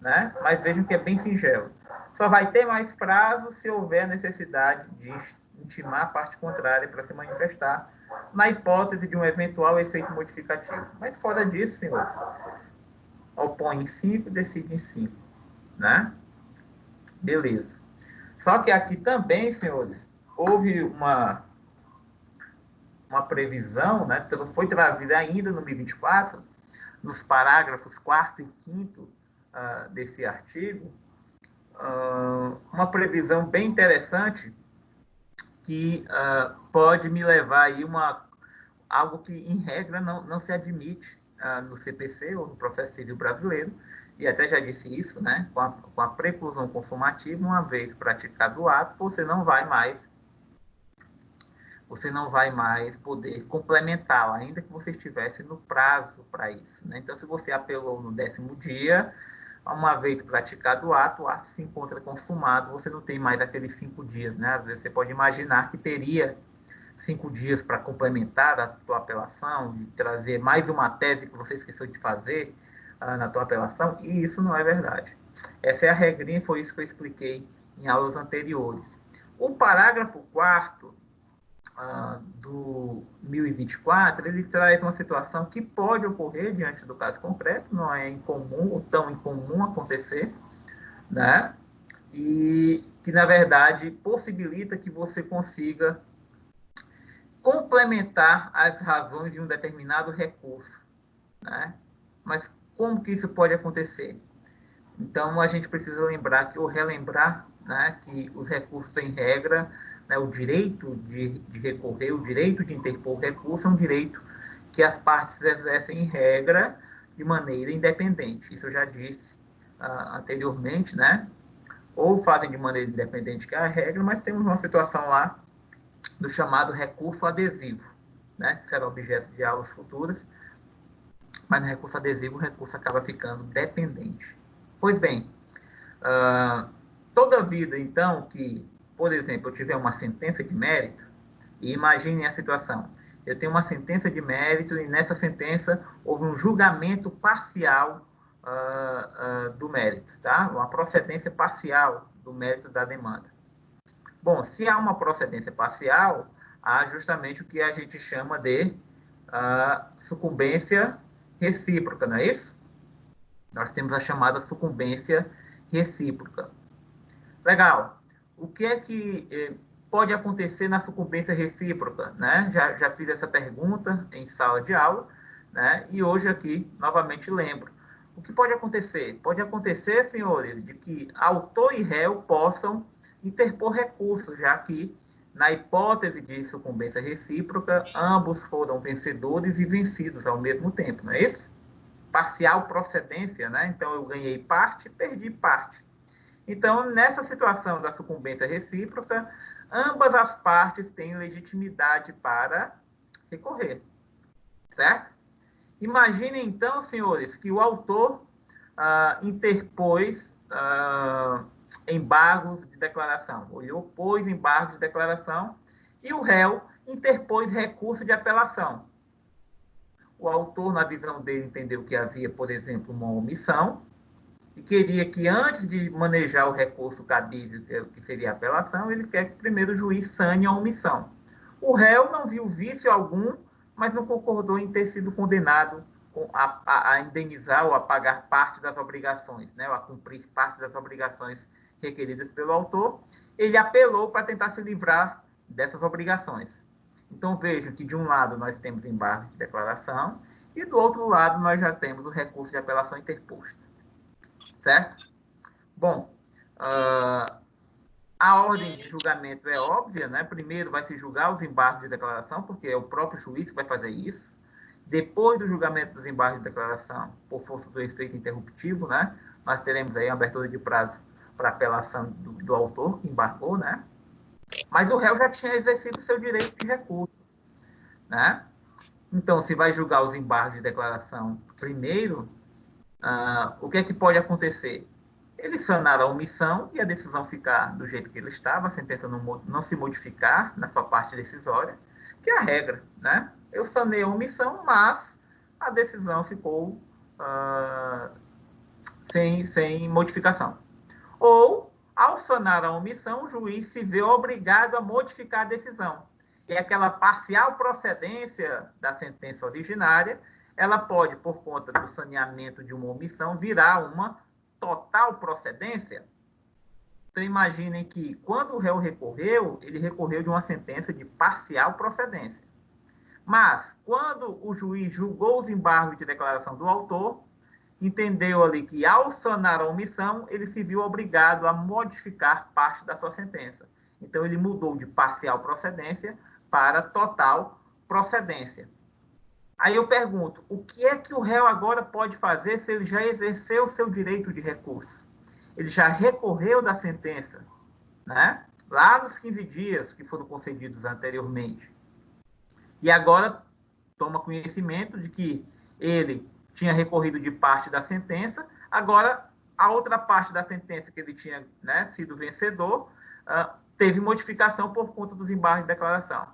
[SPEAKER 3] né? Mas vejam que é bem singelo. Só vai ter mais prazo se houver necessidade de intimar a parte contrária para se manifestar, na hipótese de um eventual efeito modificativo. Mas fora disso, senhores, opõe em 5 e decide em 5, né? Beleza. Só que aqui também, senhores, houve uma previsão, né, que foi trazida ainda no 1024, nos parágrafos 4º e 5º desse artigo, uma previsão bem interessante que pode me levar aí algo que, em regra, não se admite no CPC ou no processo civil brasileiro, e até já disse isso, né, com a preclusão consumativa, uma vez praticado o ato, você não vai mais você não vai mais poder complementá-la, ainda que você estivesse no prazo para isso, né? Então, se você apelou no 10º dia, uma vez praticado o ato se encontra consumado, você não tem mais aqueles 5 dias, né? Às vezes você pode imaginar que teria 5 dias para complementar a sua apelação, de trazer mais uma tese que você esqueceu de fazer na tua apelação, e isso não é verdade. Essa é a regrinha, foi isso que eu expliquei em aulas anteriores. O parágrafo 4º do 1024, ele traz uma situação que pode ocorrer diante do caso concreto, não é incomum ou tão incomum acontecer, né? E que, na verdade, possibilita que você consiga complementar as razões de um determinado recurso, né? Mas como que isso pode acontecer? Então, a gente precisa lembrar que, ou relembrar, né, que os recursos, em regra, né, o direito de recorrer, o direito de interpor recurso é um direito que as partes exercem, em regra, de maneira independente. Isso eu já disse anteriormente, né? Ou fazem de maneira independente, que é a regra, mas temos uma situação lá do chamado recurso adesivo, né? Que será objeto de aulas futuras, mas no recurso adesivo o recurso acaba ficando dependente. Pois bem, toda vida, então, que, por exemplo, eu tiver uma sentença de mérito, e imaginem a situação, eu tenho uma sentença de mérito e nessa sentença houve um julgamento parcial do mérito, tá? Uma procedência parcial do mérito da demanda. Bom, se há uma procedência parcial, há justamente o que a gente chama de sucumbência recíproca, não é isso? Nós temos a chamada sucumbência recíproca. Legal. O que é que pode acontecer na sucumbência recíproca, né? Já fiz essa pergunta em sala de aula, né? E hoje aqui, novamente, lembro. O que pode acontecer? Pode acontecer, senhores, de que autor e réu possam interpor recursos, já que, na hipótese de sucumbência recíproca, ambos foram vencedores e vencidos ao mesmo tempo, não é isso? Parcial procedência, né? Então, eu ganhei parte, perdi parte. Então, nessa situação da sucumbência recíproca, ambas as partes têm legitimidade para recorrer, certo? Imaginem, então, senhores, que o autor interpôs embargos de declaração, ou ele opôs embargos de declaração, e o réu interpôs recurso de apelação. O autor, na visão dele, entendeu que havia, por exemplo, uma omissão, e queria que, antes de manejar o recurso cabível, que seria a apelação, ele quer que primeiro o juiz sane a omissão. O réu não viu vício algum, mas não concordou em ter sido condenado a indenizar ou a pagar parte das obrigações, né, ou a cumprir parte das obrigações requeridas pelo autor. Ele apelou para tentar se livrar dessas obrigações. Então, vejam que, de um lado, nós temos embargo de declaração, e, do outro lado, nós já temos o recurso de apelação interposto. Certo? Bom, a ordem de julgamento é óbvia, né? Primeiro vai se julgar os embargos de declaração, porque é o próprio juiz que vai fazer isso. Depois do julgamento dos embargos de declaração, por força do efeito interruptivo, né? Nós teremos aí a abertura de prazo para apelação do autor, que embargou, né? Mas o réu já tinha exercido seu direito de recurso, né? Então, se vai julgar os embargos de declaração primeiro, o que é que pode acontecer? Ele sanar a omissão e a decisão ficar do jeito que ele estava, a sentença não se modificar na sua parte decisória, que é a regra, né? Eu sanei a omissão, mas a decisão ficou sem modificação. Ou, ao sanar a omissão, o juiz se vê obrigado a modificar a decisão. E aquela parcial procedência da sentença originária, ela pode, por conta do saneamento de uma omissão, virar uma total procedência. Então, imaginem que, quando o réu recorreu, ele recorreu de uma sentença de parcial procedência. Mas, quando o juiz julgou os embargos de declaração do autor, entendeu ali que, ao sanar a omissão, ele se viu obrigado a modificar parte da sua sentença. Então, ele mudou de parcial procedência para total procedência. Aí eu pergunto, o que é que o réu agora pode fazer se ele já exerceu o seu direito de recurso? Ele já recorreu da sentença, né? Lá nos 15 dias que foram concedidos anteriormente. E agora toma conhecimento de que ele tinha recorrido de parte da sentença, agora a outra parte da sentença que ele tinha, né, sido vencedor, teve modificação por conta dos embargos de declaração.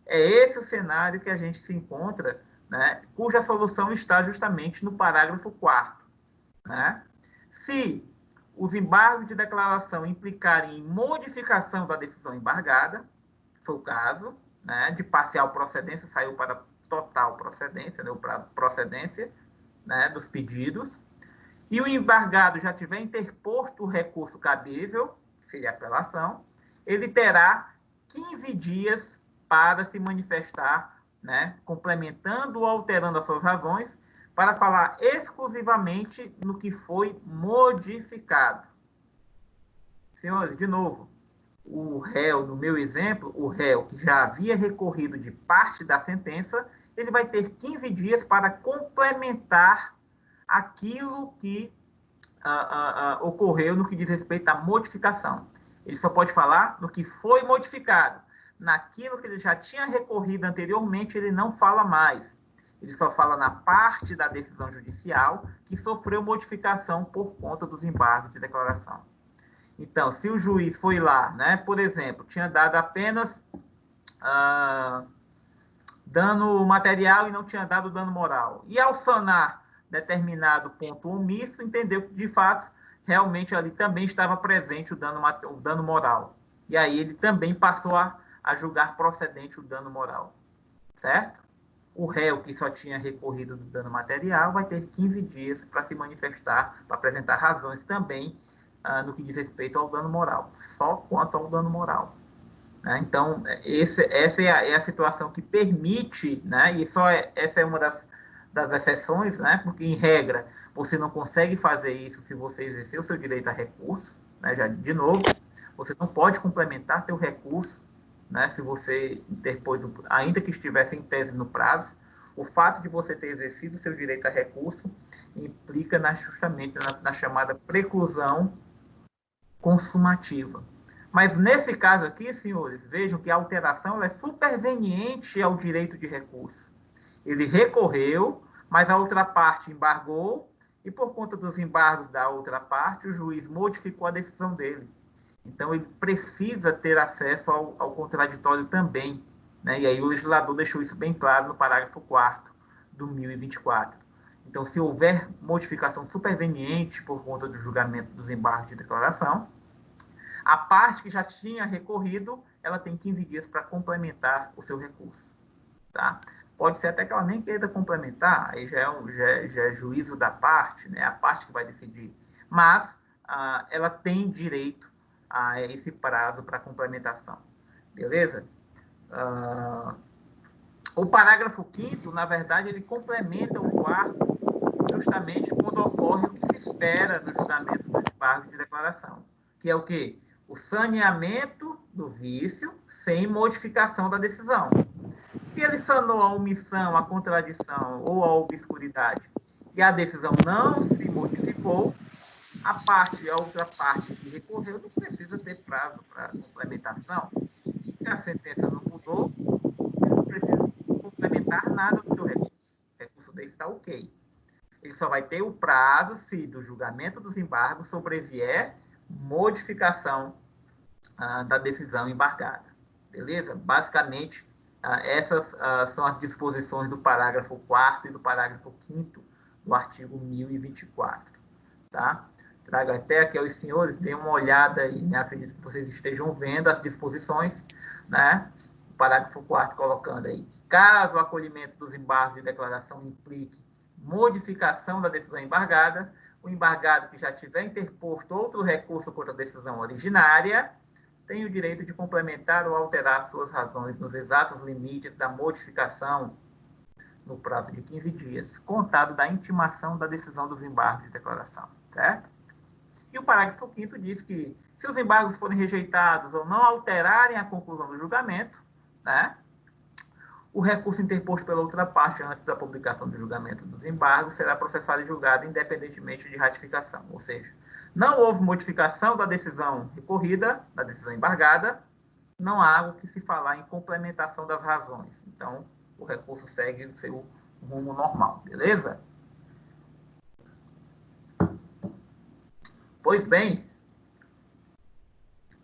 [SPEAKER 3] É esse o cenário que a gente se encontra, né, cuja solução está justamente no parágrafo 4º. Né? Se os embargos de declaração implicarem em modificação da decisão embargada, foi o caso, né, de parcial procedência, saiu para total procedência, né, para procedência, né, dos pedidos, e o embargado já tiver interposto o recurso cabível, que seria apelação, ele terá 15 dias para se manifestar, né, complementando ou alterando as suas razões, para falar exclusivamente no que foi modificado. Senhores, de novo, o réu, no meu exemplo, o réu que já havia recorrido de parte da sentença, ele vai ter 15 dias para complementar aquilo que ocorreu no que diz respeito à modificação. Ele só pode falar no que foi modificado. Naquilo que ele já tinha recorrido anteriormente, ele não fala mais. Ele só fala na parte da decisão judicial que sofreu modificação por conta dos embargos de declaração. Então, se o juiz foi lá, né, por exemplo, tinha dado apenas dano material e não tinha dado dano moral, e ao sanar determinado ponto omisso, entendeu que, de fato, realmente ali também estava presente o dano moral. E aí ele também passou a julgar procedente o dano moral. Certo? O réu que só tinha recorrido do dano material vai ter 15 dias para se manifestar, para apresentar razões também no que diz respeito ao dano moral, só quanto ao dano moral. Né? Então, essa é a situação que permite, né? E essa é uma das exceções, né? Porque, em regra, você não consegue fazer isso se você exercer o seu direito a recurso. Né? Já, de novo, você não pode complementar seu recurso, né, se você interpôs, ainda que estivesse em tese no prazo. O fato de você ter exercido seu direito a recurso implica justamente na chamada preclusão consumativa. Mas nesse caso aqui, senhores, vejam que a alteração ela é superveniente ao direito de recurso. Ele recorreu, mas a outra parte embargou, e por conta dos embargos da outra parte, o juiz modificou a decisão dele. Então, ele precisa ter acesso ao contraditório também. Né? E aí o legislador deixou isso bem claro no parágrafo 4º do 1024. Então, se houver modificação superveniente por conta do julgamento dos embargos de declaração, a parte que já tinha recorrido, ela tem 15 dias para complementar o seu recurso. Tá? Pode ser até que ela nem queira complementar, aí já é juízo da parte, né? A parte que vai decidir. Mas ela tem direito a esse prazo para complementação. Beleza? O parágrafo 5º, na verdade, ele complementa o 4º justamente quando ocorre o que se espera no julgamento dos embargos de declaração, que é o quê? O saneamento do vício sem modificação da decisão. Se ele sanou a omissão, a contradição ou a obscuridade e a decisão não se modificou, a outra parte que recorreu não precisa ter prazo para complementação. Se a sentença não mudou, ele não precisa complementar nada do seu recurso. O recurso dele está ok. Ele só vai ter o prazo se do julgamento dos embargos sobrevier modificação da decisão embargada. Beleza? Basicamente, essas são as disposições do parágrafo 4º e do parágrafo 5º do artigo 1024. Tá? Trago até aqui aos senhores, deem uma olhada aí, né? Acredito que vocês estejam vendo as disposições, né? O parágrafo 4º colocando aí, caso o acolhimento dos embargos de declaração implique modificação da decisão embargada, o embargado que já tiver interposto outro recurso contra a decisão originária tem o direito de complementar ou alterar suas razões nos exatos limites da modificação no prazo de 15 dias, contado da intimação da decisão dos embargos de declaração, certo? E o parágrafo 5º diz que, se os embargos forem rejeitados ou não alterarem a conclusão do julgamento, né, o recurso interposto pela outra parte antes da publicação do julgamento dos embargos será processado e julgado independentemente de ratificação. Ou seja, não houve modificação da decisão recorrida, da decisão embargada, não há o que se falar em complementação das razões. Então, o recurso segue o seu rumo normal, beleza? Pois bem,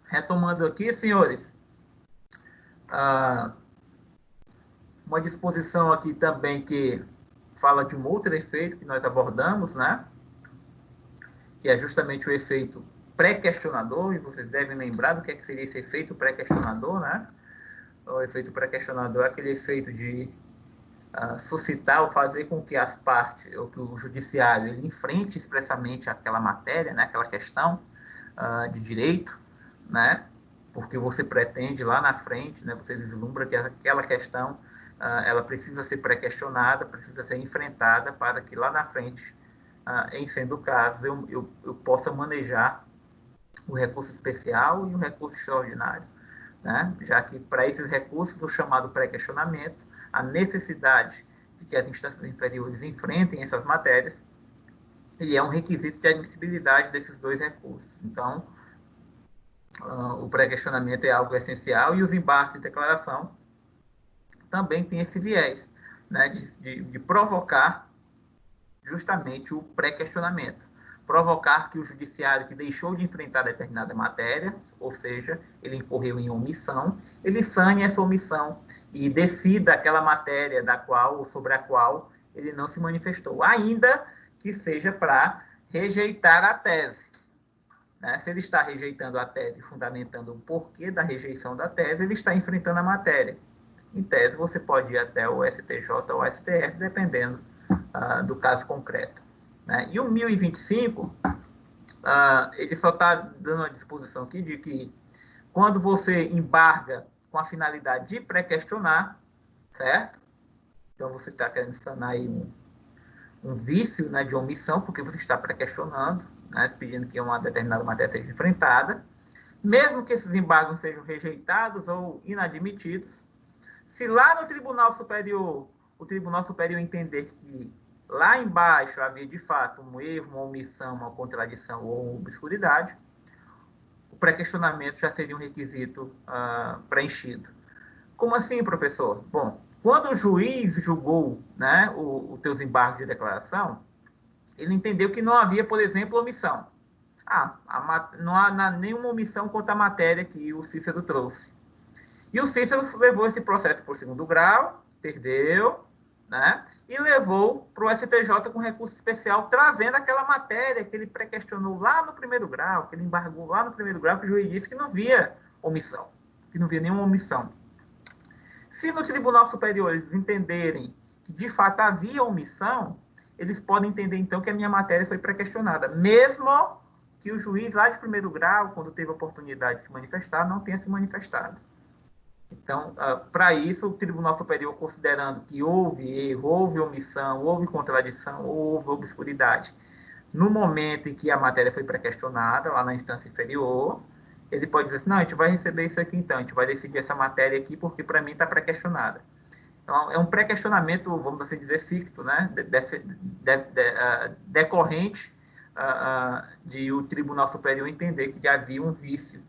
[SPEAKER 3] retomando aqui, senhores, uma disposição aqui também que fala de um outro efeito que nós abordamos, né? Que é justamente o efeito pré-questionador, e vocês devem lembrar do que seria esse efeito pré-questionador, né? O efeito pré-questionador é aquele efeito de suscitar ou fazer com que as partes, ou que o judiciário, ele enfrente expressamente aquela matéria, né? Aquela questão de direito, né? Porque você pretende lá na frente, né? Você vislumbra que aquela questão ela precisa ser pré-questionada, precisa ser enfrentada para que lá na frente, em sendo o caso, eu possa manejar o recurso especial e o recurso extraordinário, né? Já que para esses recursos, o chamado pré-questionamento, a necessidade de que as instâncias inferiores enfrentem essas matérias, ele é um requisito de admissibilidade desses dois recursos. Então, o pré-questionamento é algo essencial e os embargos de declaração também têm esse viés, né, de provocar justamente o pré-questionamento. Provocar que o judiciário que deixou de enfrentar determinada matéria, ou seja, ele incorreu em omissão, ele sane essa omissão e decida aquela matéria sobre a qual ele não se manifestou, ainda que seja para rejeitar a tese. Né? Se ele está rejeitando a tese, fundamentando o porquê da rejeição da tese, ele está enfrentando a matéria. Em tese, você pode ir até o STJ ou o STF, dependendo do caso concreto. Né? E o 1025, ele só está dando uma disposição aqui de que quando você embarga com a finalidade de pré-questionar, certo? Então, você está querendo sanar aí um vício, né, de omissão, porque você está pré-questionando, né, pedindo que uma determinada matéria seja enfrentada, mesmo que esses embargos sejam rejeitados ou inadmitidos, se lá no Tribunal Superior, o Tribunal Superior entender que lá embaixo havia de fato um erro, uma omissão, uma contradição ou uma obscuridade, o pré-questionamento já seria um requisito preenchido. Como assim, professor? Bom, quando o juiz julgou, né, os teus embargos de declaração, ele entendeu que não havia, por exemplo, omissão. Não há nenhuma omissão quanto à matéria que o Cícero trouxe. E o Cícero levou esse processo para o segundo grau, perdeu, né? E levou para o STJ com recurso especial, trazendo aquela matéria que ele pré-questionou lá no primeiro grau, que ele embargou lá no primeiro grau, que o juiz disse que não havia omissão, que não havia nenhuma omissão. Se no Tribunal Superior eles entenderem que de fato havia omissão, eles podem entender então que a minha matéria foi pré-questionada, mesmo que o juiz lá de primeiro grau, quando teve a oportunidade de se manifestar, não tenha se manifestado. Então, para isso, o Tribunal Superior, considerando que houve erro, houve omissão, houve contradição, houve obscuridade, no momento em que a matéria foi pré-questionada, lá na instância inferior, ele pode dizer assim, não, a gente vai receber isso aqui então, a gente vai decidir essa matéria aqui porque para mim está pré-questionada. Então, é um pré-questionamento, vamos assim dizer, ficto, né? Decorrente de o Tribunal Superior entender que havia um vício.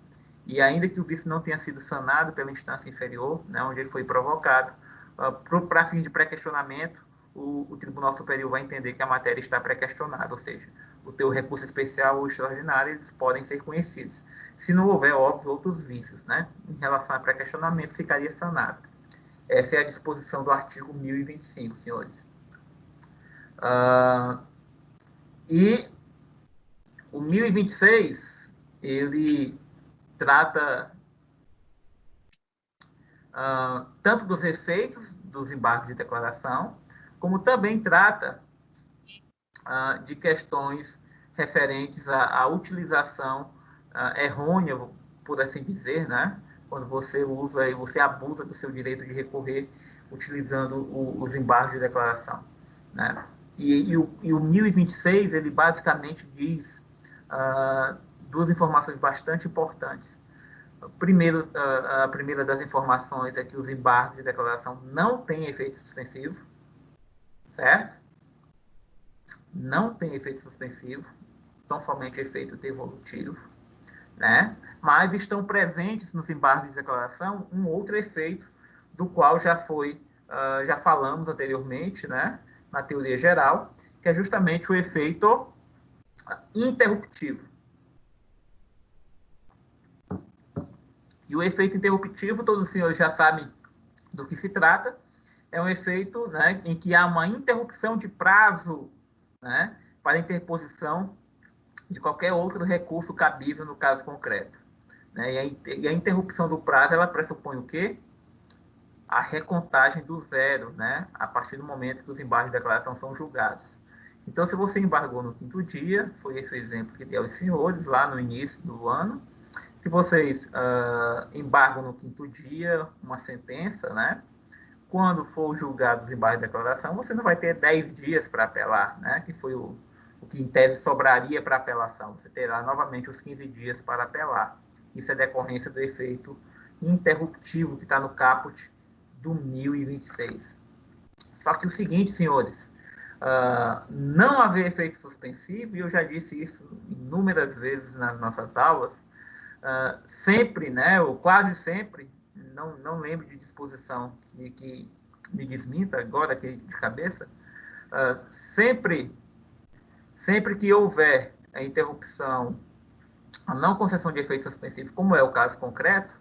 [SPEAKER 3] E ainda que o vício não tenha sido sanado pela instância inferior, né, onde ele foi provocado, para fins de pré-questionamento, o Tribunal Superior vai entender que a matéria está pré-questionada, ou seja, o teu recurso especial ou extraordinário, eles podem ser conhecidos. Se não houver, óbvio, outros vícios, né, em relação a pré-questionamento, ficaria sanado. Essa é a disposição do artigo 1025, senhores. E o 1026, ele trata tanto dos efeitos dos embargos de declaração, como também trata de questões referentes à utilização errônea, por assim dizer, né? Quando você usa e você abusa do seu direito de recorrer utilizando os embargos de declaração, né? E o 1026, ele basicamente diz duas informações bastante importantes. Primeiro, a primeira das informações é que os embargos de declaração não têm efeito suspensivo, certo? Não tem efeito suspensivo, tão somente efeito devolutivo, né? Mas estão presentes nos embargos de declaração um outro efeito, do qual já foi já falamos anteriormente, né, na teoria geral, que é justamente o efeito interruptivo. E o efeito interruptivo, todos os senhores já sabem do que se trata, é um efeito, né, em que há uma interrupção de prazo, né, para interposição de qualquer outro recurso cabível no caso concreto. Né? E a interrupção do prazo, ela pressupõe o quê? A recontagem do zero, né, a partir do momento que os embargos de declaração são julgados. Então, se você embargou no 5º dia, foi esse o exemplo que dei aos senhores lá no início do ano, se vocês embargam no 5º dia uma sentença, né, quando for julgado os embargos de declaração, você não vai ter 10 dias para apelar, né, que foi o que em tese sobraria para apelação. Você terá novamente os 15 dias para apelar. Isso é decorrência do efeito interruptivo que está no caput do 1026. Só que o seguinte, senhores, não haver efeito suspensivo, e eu já disse isso inúmeras vezes nas nossas aulas, sempre, né, ou quase sempre, não lembro de disposição que me desminta agora aqui de cabeça, sempre que houver a interrupção, a não concessão de efeito suspensivo, como é o caso concreto,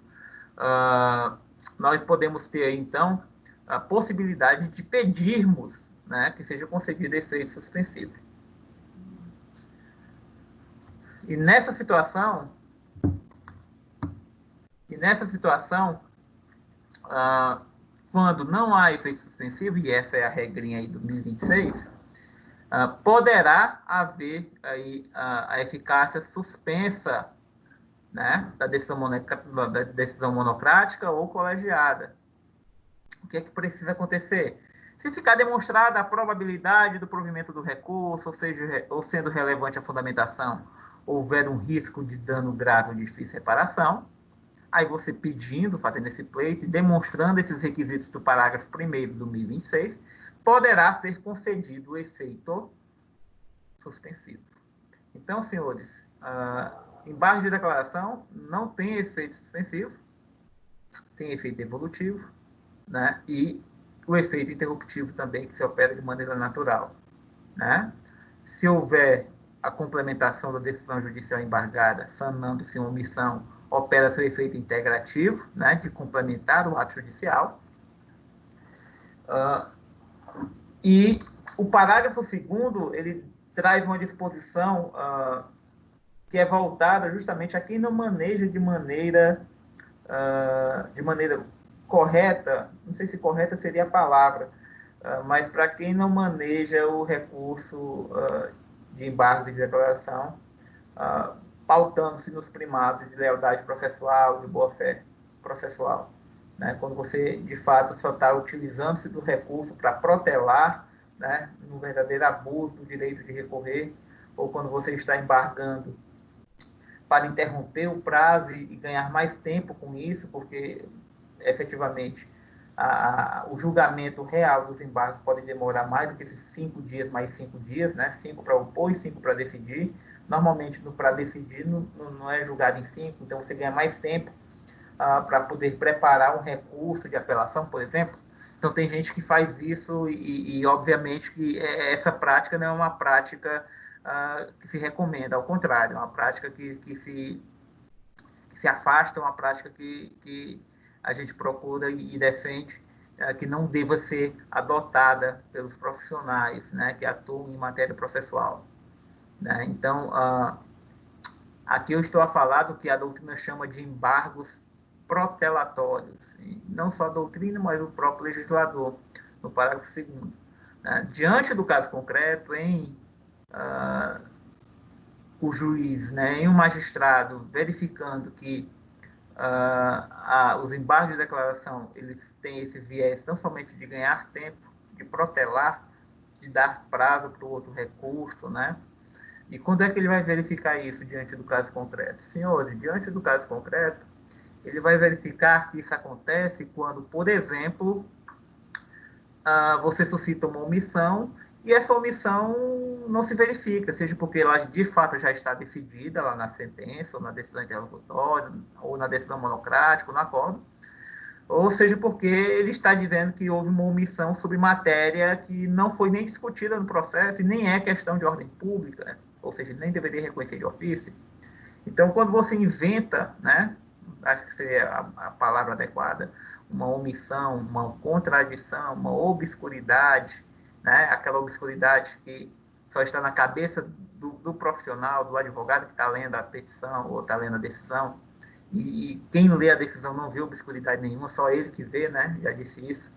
[SPEAKER 3] nós podemos ter, então, a possibilidade de pedirmos, né, que seja concedido efeito suspensivo. E nessa situação, quando não há efeito suspensivo, e essa é a regrinha aí do 1026, poderá haver aí a eficácia suspensa, né, da decisão monocrática ou colegiada. O que é que precisa acontecer? Se ficar demonstrada a probabilidade do provimento do recurso, ou sendo relevante a fundamentação, houver um risco de dano grave ou difícil reparação, aí você pedindo, fazendo esse pleito e demonstrando esses requisitos do parágrafo 1º do 1026, poderá ser concedido o efeito suspensivo. Então, senhores, embargo de declaração não tem efeito suspensivo, tem efeito evolutivo, né? E o efeito interruptivo também, que se opera de maneira natural, né? Se houver a complementação da decisão judicial embargada, sanando-se uma omissão, opera seu efeito integrativo, né, de complementar o ato judicial. E o parágrafo 2º, ele traz uma disposição que é voltada justamente a quem não maneja de maneira correta, não sei se correta seria a palavra, mas para quem não maneja o recurso de embargo de declaração, pautando-se nos primados de lealdade processual, de boa-fé processual. Né? Quando você, de fato, só está utilizando-se do recurso para protelar, né, no verdadeiro abuso do direito de recorrer, ou quando você está embargando para interromper o prazo e ganhar mais tempo com isso, porque, efetivamente, o julgamento real dos embargos pode demorar mais do que esses 5 dias, mais 5 dias, né? 5 para opor e 5 para decidir. Normalmente, para decidir, não é julgado em 5, então você ganha mais tempo para poder preparar um recurso de apelação, por exemplo. Então, tem gente que faz isso e obviamente, que essa prática não é uma prática que se recomenda, ao contrário, é uma prática que se afasta, é uma prática que a gente procura e defende que não deva ser adotada pelos profissionais, né, que atuam em matéria processual. Né? Então, aqui eu estou a falar do que a doutrina chama de embargos protelatórios. E não só a doutrina, mas o próprio legislador, no parágrafo 2º. Né? Diante do caso concreto, o juiz, né, em um magistrado, verificando que os embargos de declaração, eles têm esse viés não somente de ganhar tempo, de protelar, de dar prazo para o outro recurso, né? E quando é que ele vai verificar isso diante do caso concreto? Senhores, diante do caso concreto, ele vai verificar que isso acontece quando, por exemplo, você suscita uma omissão e essa omissão não se verifica, seja porque ela de fato já está decidida lá na sentença, ou na decisão interlocutória, ou na decisão monocrática, ou no acordo, ou seja, porque ele está dizendo que houve uma omissão sobre matéria que não foi nem discutida no processo e nem é questão de ordem pública, né? Ou seja, nem deveria reconhecer de ofício. Então, quando você inventa, né, acho que seria a palavra adequada, uma omissão, uma contradição, uma obscuridade, né, aquela obscuridade que só está na cabeça do profissional, do advogado que está lendo a petição ou está lendo a decisão, e quem lê a decisão não vê obscuridade nenhuma, só ele que vê, né, já disse isso.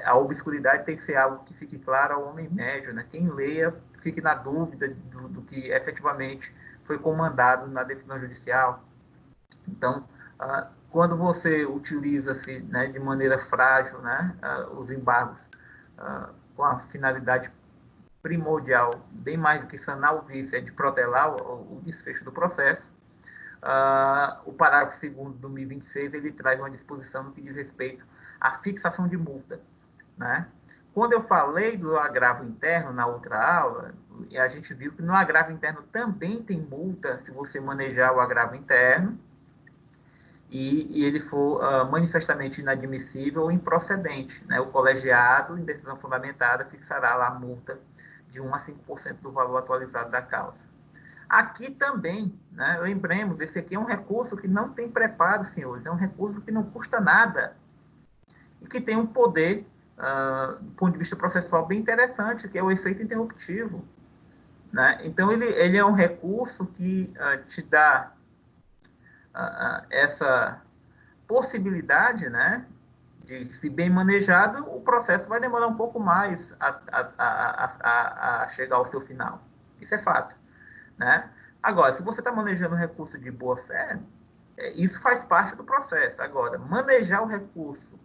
[SPEAKER 3] A obscuridade tem que ser algo que fique claro ao homem médio, né? Quem leia fique na dúvida do que efetivamente foi comandado na decisão judicial. Então, quando você utiliza-se, né, de maneira frágil, né, os embargos com a finalidade primordial, bem mais do que sanar o vício, é de protelar o desfecho do processo, o parágrafo 2º do 1026, ele traz uma disposição no que diz respeito à fixação de multa, né? Quando eu falei do agravo interno na outra aula, a gente viu que no agravo interno também tem multa se você manejar o agravo interno e ele for manifestamente inadmissível ou improcedente, né? O colegiado, em decisão fundamentada, fixará lá a multa de 1 a 5% do valor atualizado da causa. Aqui também, né, lembremos, esse aqui é um recurso que não tem preparo, senhores, é um recurso que não custa nada e que tem um poder, do ponto de vista processual, bem interessante, que é o efeito interruptivo, né? Então, ele é um recurso que te dá essa possibilidade, né, de, se bem manejado, o processo vai demorar um pouco mais a chegar ao seu final. Isso é fato, né? Agora, se você está manejando um recurso de boa-fé, isso faz parte do processo. Agora, manejar o recurso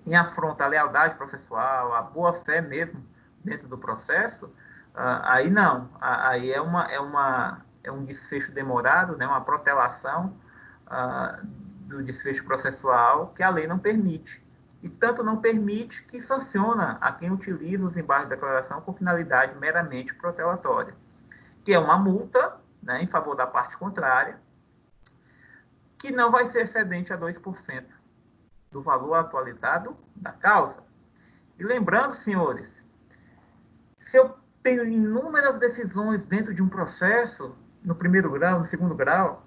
[SPEAKER 3] em afronta à lealdade processual, à boa-fé mesmo dentro do processo, aí não. Aí é um desfecho demorado, né, uma protelação do desfecho processual que a lei não permite. E tanto não permite que sanciona a quem utiliza os embargos de declaração com finalidade meramente protelatória, que é uma multa, né, em favor da parte contrária, que não vai ser excedente a 2% do valor atualizado da causa. E lembrando, senhores, se eu tenho inúmeras decisões dentro de um processo, no primeiro grau, no segundo grau,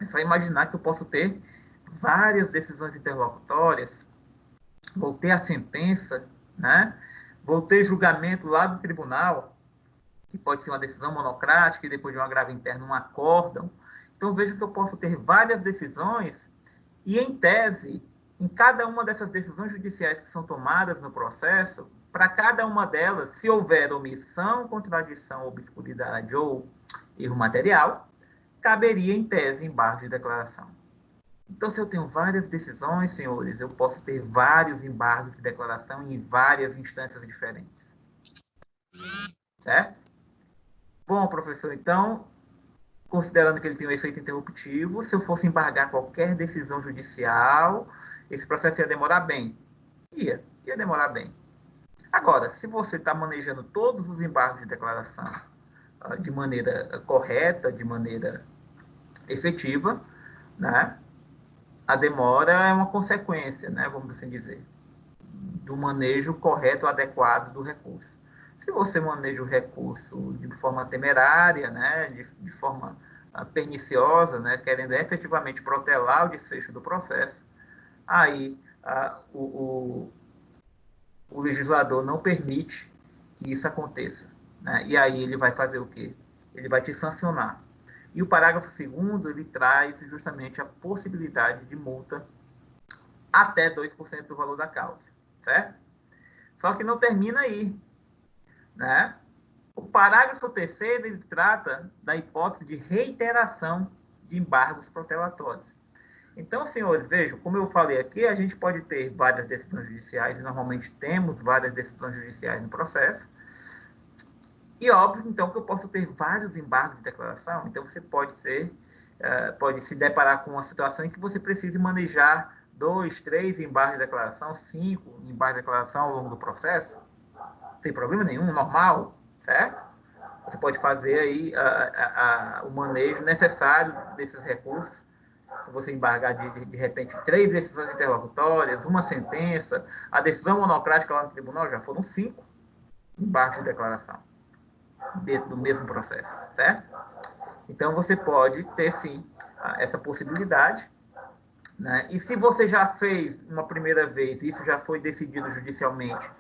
[SPEAKER 3] é só imaginar que eu posso ter várias decisões interlocutórias, vou ter a sentença, né? Vou ter julgamento lá do tribunal, que pode ser uma decisão monocrática e depois de um agravo interno, um acórdão. Então, vejo que eu posso ter várias decisões e, em tese, em cada uma dessas decisões judiciais que são tomadas no processo, para cada uma delas, se houver omissão, contradição, obscuridade ou erro material, caberia, em tese, embargo de declaração. Então, se eu tenho várias decisões, senhores, eu posso ter vários embargos de declaração em várias instâncias diferentes. Certo? Bom, professor, então, considerando que ele tem um efeito interruptivo, se eu fosse embargar qualquer decisão judicial, esse processo ia demorar bem. Ia demorar bem. Agora, se você está manejando todos os embargos de declaração de maneira correta, de maneira efetiva, né, a demora é uma consequência, né, vamos assim dizer, do manejo correto, adequado do recurso. Se você maneja o recurso de forma temerária, né, de forma perniciosa, né, querendo efetivamente protelar o desfecho do processo, aí o legislador não permite que isso aconteça, né? E aí ele vai fazer o quê? Ele vai te sancionar. E o parágrafo 2º, ele traz justamente a possibilidade de multa até 2% do valor da causa, certo? Só que não termina aí, né? O parágrafo 3º, ele trata da hipótese de reiteração de embargos protelatórios. Então, senhores, vejam, como eu falei aqui, a gente pode ter várias decisões judiciais, e normalmente temos várias decisões judiciais no processo, e óbvio, então, que eu posso ter vários embargos de declaração. Então, você pode se deparar com uma situação em que você precise manejar 2, 3 embargos de declaração, 5 embargos de declaração ao longo do processo, sem problema nenhum, normal, certo? Você pode fazer aí o manejo necessário desses recursos Se você embargar, de repente, 3 decisões interlocutórias, uma sentença, a decisão monocrática lá no tribunal já foram 5 embargos de declaração dentro do mesmo processo, certo? Então, você pode ter, sim, essa possibilidade, né? E se você já fez uma primeira vez, isso já foi decidido judicialmente,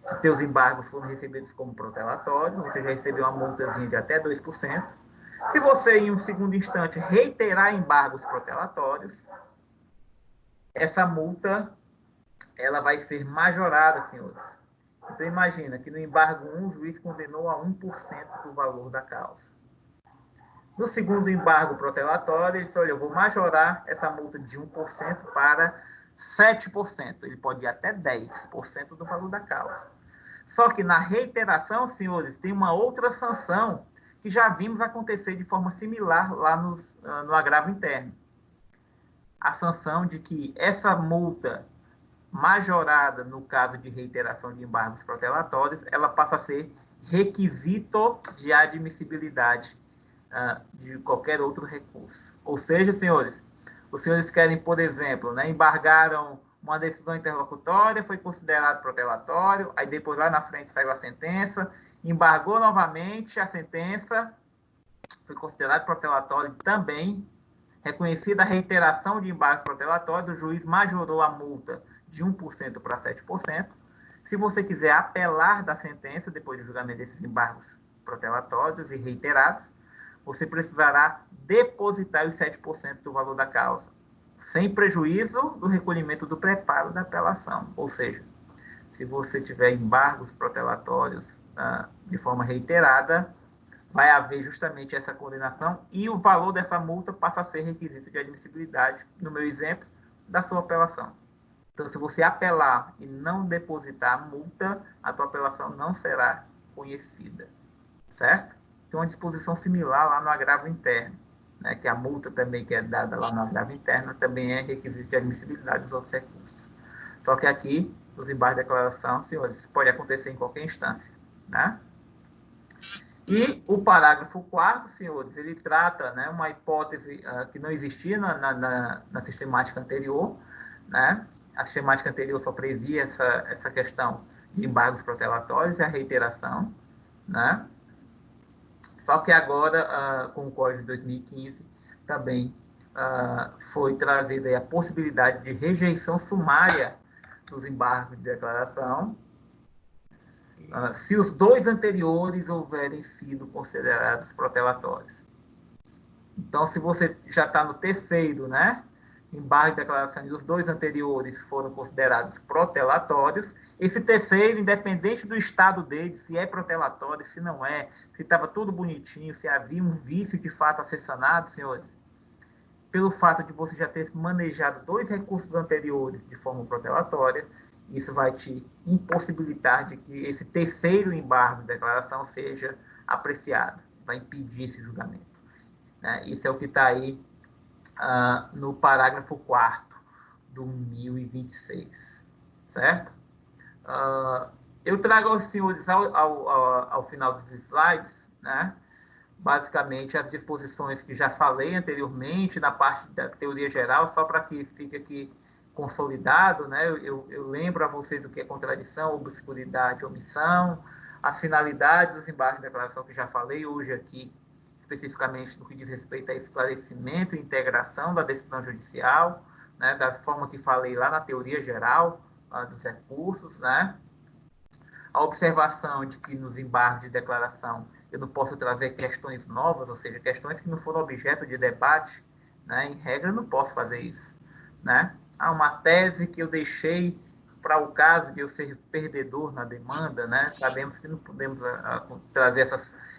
[SPEAKER 3] que teus embargos foram recebidos como protelatórios, você já recebeu uma multazinha de até 2%. Se você, em um segundo instante, reiterar embargos protelatórios, essa multa ela vai ser majorada, senhores. Então, imagina que no embargo 1, o juiz condenou a 1% do valor da causa. No segundo embargo protelatório, ele disse, olha, eu vou majorar essa multa de 1% para 7%. Ele pode ir até 10% do valor da causa. Só que na reiteração, senhores, tem uma outra sanção que já vimos acontecer de forma similar lá no agravo interno. A sanção de que essa multa majorada no caso de reiteração de embargos protelatórios, ela passa a ser requisito de admissibilidade de qualquer outro recurso. Ou seja, senhores, os senhores querem, por exemplo, né, embargaram uma decisão interlocutória, foi considerado protelatório, aí depois lá na frente saiu a sentença, embargou novamente a sentença, foi considerado protelatório também, reconhecida a reiteração de embargos protelatórios, o juiz majorou a multa de 1% para 7%. Se você quiser apelar da sentença, depois do julgamento desses embargos protelatórios e reiterados, você precisará depositar os 7% do valor da causa, sem prejuízo do recolhimento do preparo da apelação. Ou seja, se você tiver embargos protelatórios de forma reiterada, vai haver justamente essa condenação e o valor dessa multa passa a ser requisito de admissibilidade, no meu exemplo, da sua apelação. Então, se você apelar e não depositar a multa, a tua apelação não será conhecida, certo? Tem uma disposição similar lá no agravo interno, né, que a multa também que é dada lá no agravo interno também é requisito de admissibilidade dos outros recursos. Só que aqui, os embargos de declaração, senhores, pode acontecer em qualquer instância, né? E o parágrafo 4º, senhores, ele trata, né, uma hipótese que não existia na sistemática anterior, né? A sistemática anterior só previa essa questão de embargos protelatórios e a reiteração, né? Só que agora, com o Código de 2015, também foi trazida aí a possibilidade de rejeição sumária dos embargos de declaração, se os 2 anteriores houverem sido considerados protelatórios. Então, se você já está no 3º, né, embargo de declaração e os 2 anteriores foram considerados protelatórios, esse 3º, independente do estado dele, se é protelatório, se não é, se estava tudo bonitinho, se havia um vício de fato a ser sanado, senhores, pelo fato de você já ter manejado 2 recursos anteriores de forma protelatória, isso vai te impossibilitar de que esse 3º embargo de declaração seja apreciado, vai impedir esse julgamento, né? Isso é o que está aí no parágrafo 4º do 1026, certo? Eu trago aos senhores, ao final dos slides, né, basicamente as disposições que já falei anteriormente na parte da teoria geral, só para que fique aqui consolidado, né? Eu lembro a vocês o que é contradição, obscuridade, omissão, a finalidade dos embargos de declaração que já falei hoje aqui, especificamente no que diz respeito a esclarecimento e integração da decisão judicial, né? Da forma que falei lá na teoria geral dos recursos, né? A observação de que nos embargos de declaração eu não posso trazer questões novas, ou seja, questões que não foram objeto de debate, né? Em regra, eu não posso fazer isso, né? Há uma tese que eu deixei para o caso de eu ser perdedor na demanda, né? Sabemos que não podemos trazer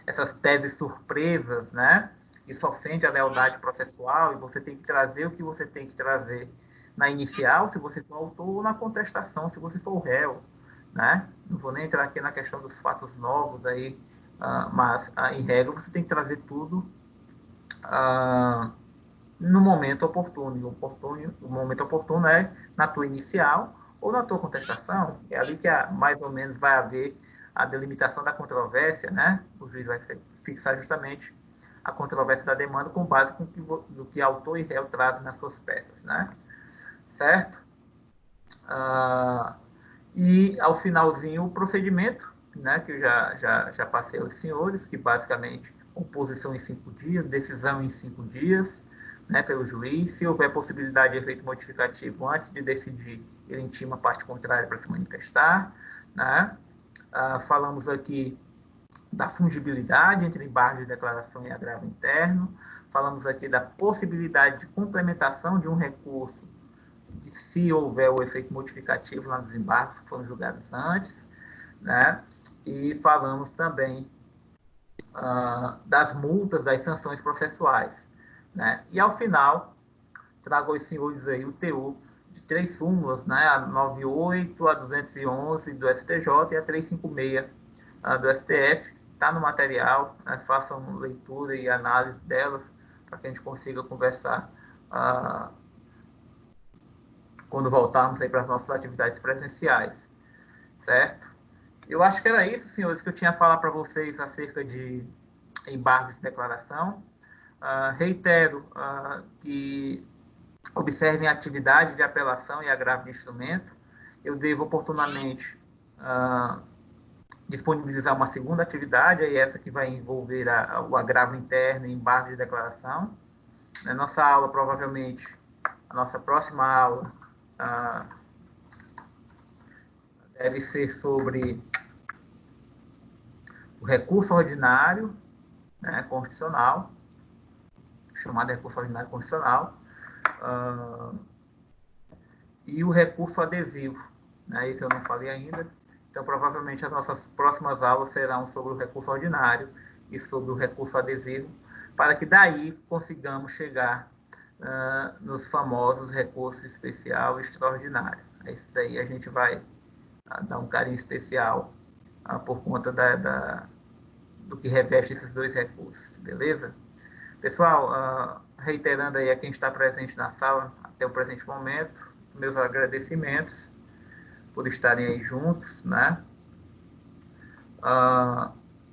[SPEAKER 3] essas teses surpresas, né? Isso ofende a lealdade processual e você tem que trazer o que você tem que trazer na inicial, se você for autor, ou na contestação, se você for o réu, né? Não vou nem entrar aqui na questão dos fatos novos aí, mas, em regra, você tem que trazer tudo no momento oportuno. E o momento oportuno é na tua inicial ou na tua contestação. É ali que mais ou menos vai haver a delimitação da controvérsia, né? O juiz vai fixar justamente a controvérsia da demanda com base do que autor e réu trazem nas suas peças, né? Certo? E, ao finalzinho, o procedimento, né, que eu já passei aos senhores, que basicamente composição em 5 dias, decisão em 5 dias, né, pelo juiz. Se houver possibilidade de efeito modificativo antes de decidir, ele intima a parte contrária para se manifestar, né? Falamos aqui da fungibilidade entre embargo de declaração e agravo interno. Falamos aqui da possibilidade de complementação de um recurso se houver o efeito modificativo lá nos embargos que foram julgados antes, né? E falamos também das multas, das sanções processuais, né? E, ao final, trago aos senhores aí o teor de 3 súmulas, né? A 98, a 211 do STJ e a 356 do STF. Está no material, né? Façam leitura e análise delas para que a gente consiga conversar quando voltarmos aí para as nossas atividades presenciais, certo? Eu acho que era isso, senhores, que eu tinha a falar para vocês acerca de embargos de declaração. Reitero que observem a atividade de apelação e agravo de instrumento. Eu devo oportunamente disponibilizar uma segunda atividade, aí essa que vai envolver o agravo interno e embargo de declaração. Na nossa aula, provavelmente, a nossa próxima aula deve ser sobre o recurso ordinário, né, constitucional, chamado recurso ordinário constitucional, e o recurso adesivo, né, esse eu não falei ainda. Então, provavelmente, as nossas próximas aulas serão sobre o recurso ordinário e sobre o recurso adesivo, para que daí consigamos chegar nos famosos recursos especial e extraordinário. Isso daí a gente vai dar um carinho especial por conta do que reveste esses 2 recursos, beleza? Pessoal, reiterando aí a quem está presente na sala até o presente momento, meus agradecimentos por estarem aí juntos, né?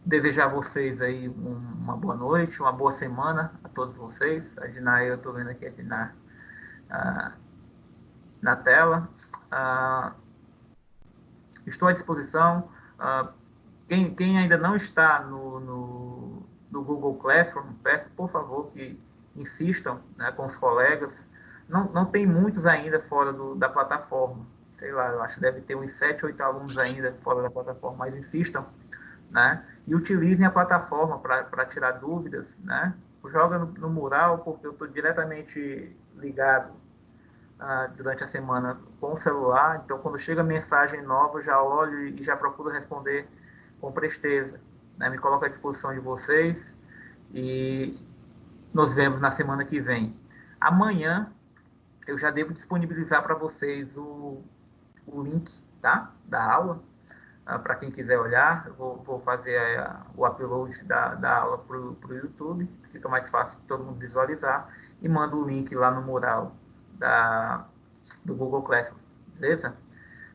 [SPEAKER 3] Desejar a vocês aí uma boa noite, uma boa semana a todos vocês. A Dinar, eu estou vendo aqui a Dinar na tela. Estou à disposição. Quem ainda não está no Google Classroom, peço, por favor, que insistam, né, com os colegas. Não tem muitos ainda fora da plataforma. Sei lá, eu acho que deve ter uns 7, 8 alunos ainda fora da plataforma, mas insistam, né? E utilizem a plataforma para tirar dúvidas, né? Joga no mural, porque eu estou diretamente ligado durante a semana com o celular, então quando chega mensagem nova, eu já olho e já procuro responder com presteza, né? Me coloco à disposição de vocês e nos vemos na semana que vem. Amanhã eu já devo disponibilizar para vocês o link, tá? Da aula, para quem quiser olhar. Eu vou fazer o upload da aula para o YouTube, fica mais fácil de todo mundo visualizar, e mando o link lá no mural do Google Classroom, beleza?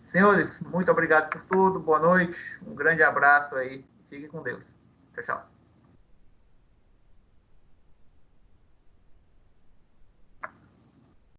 [SPEAKER 3] Senhores, muito obrigado por tudo, boa noite, um grande abraço aí, fiquem com Deus. Tchau, tchau.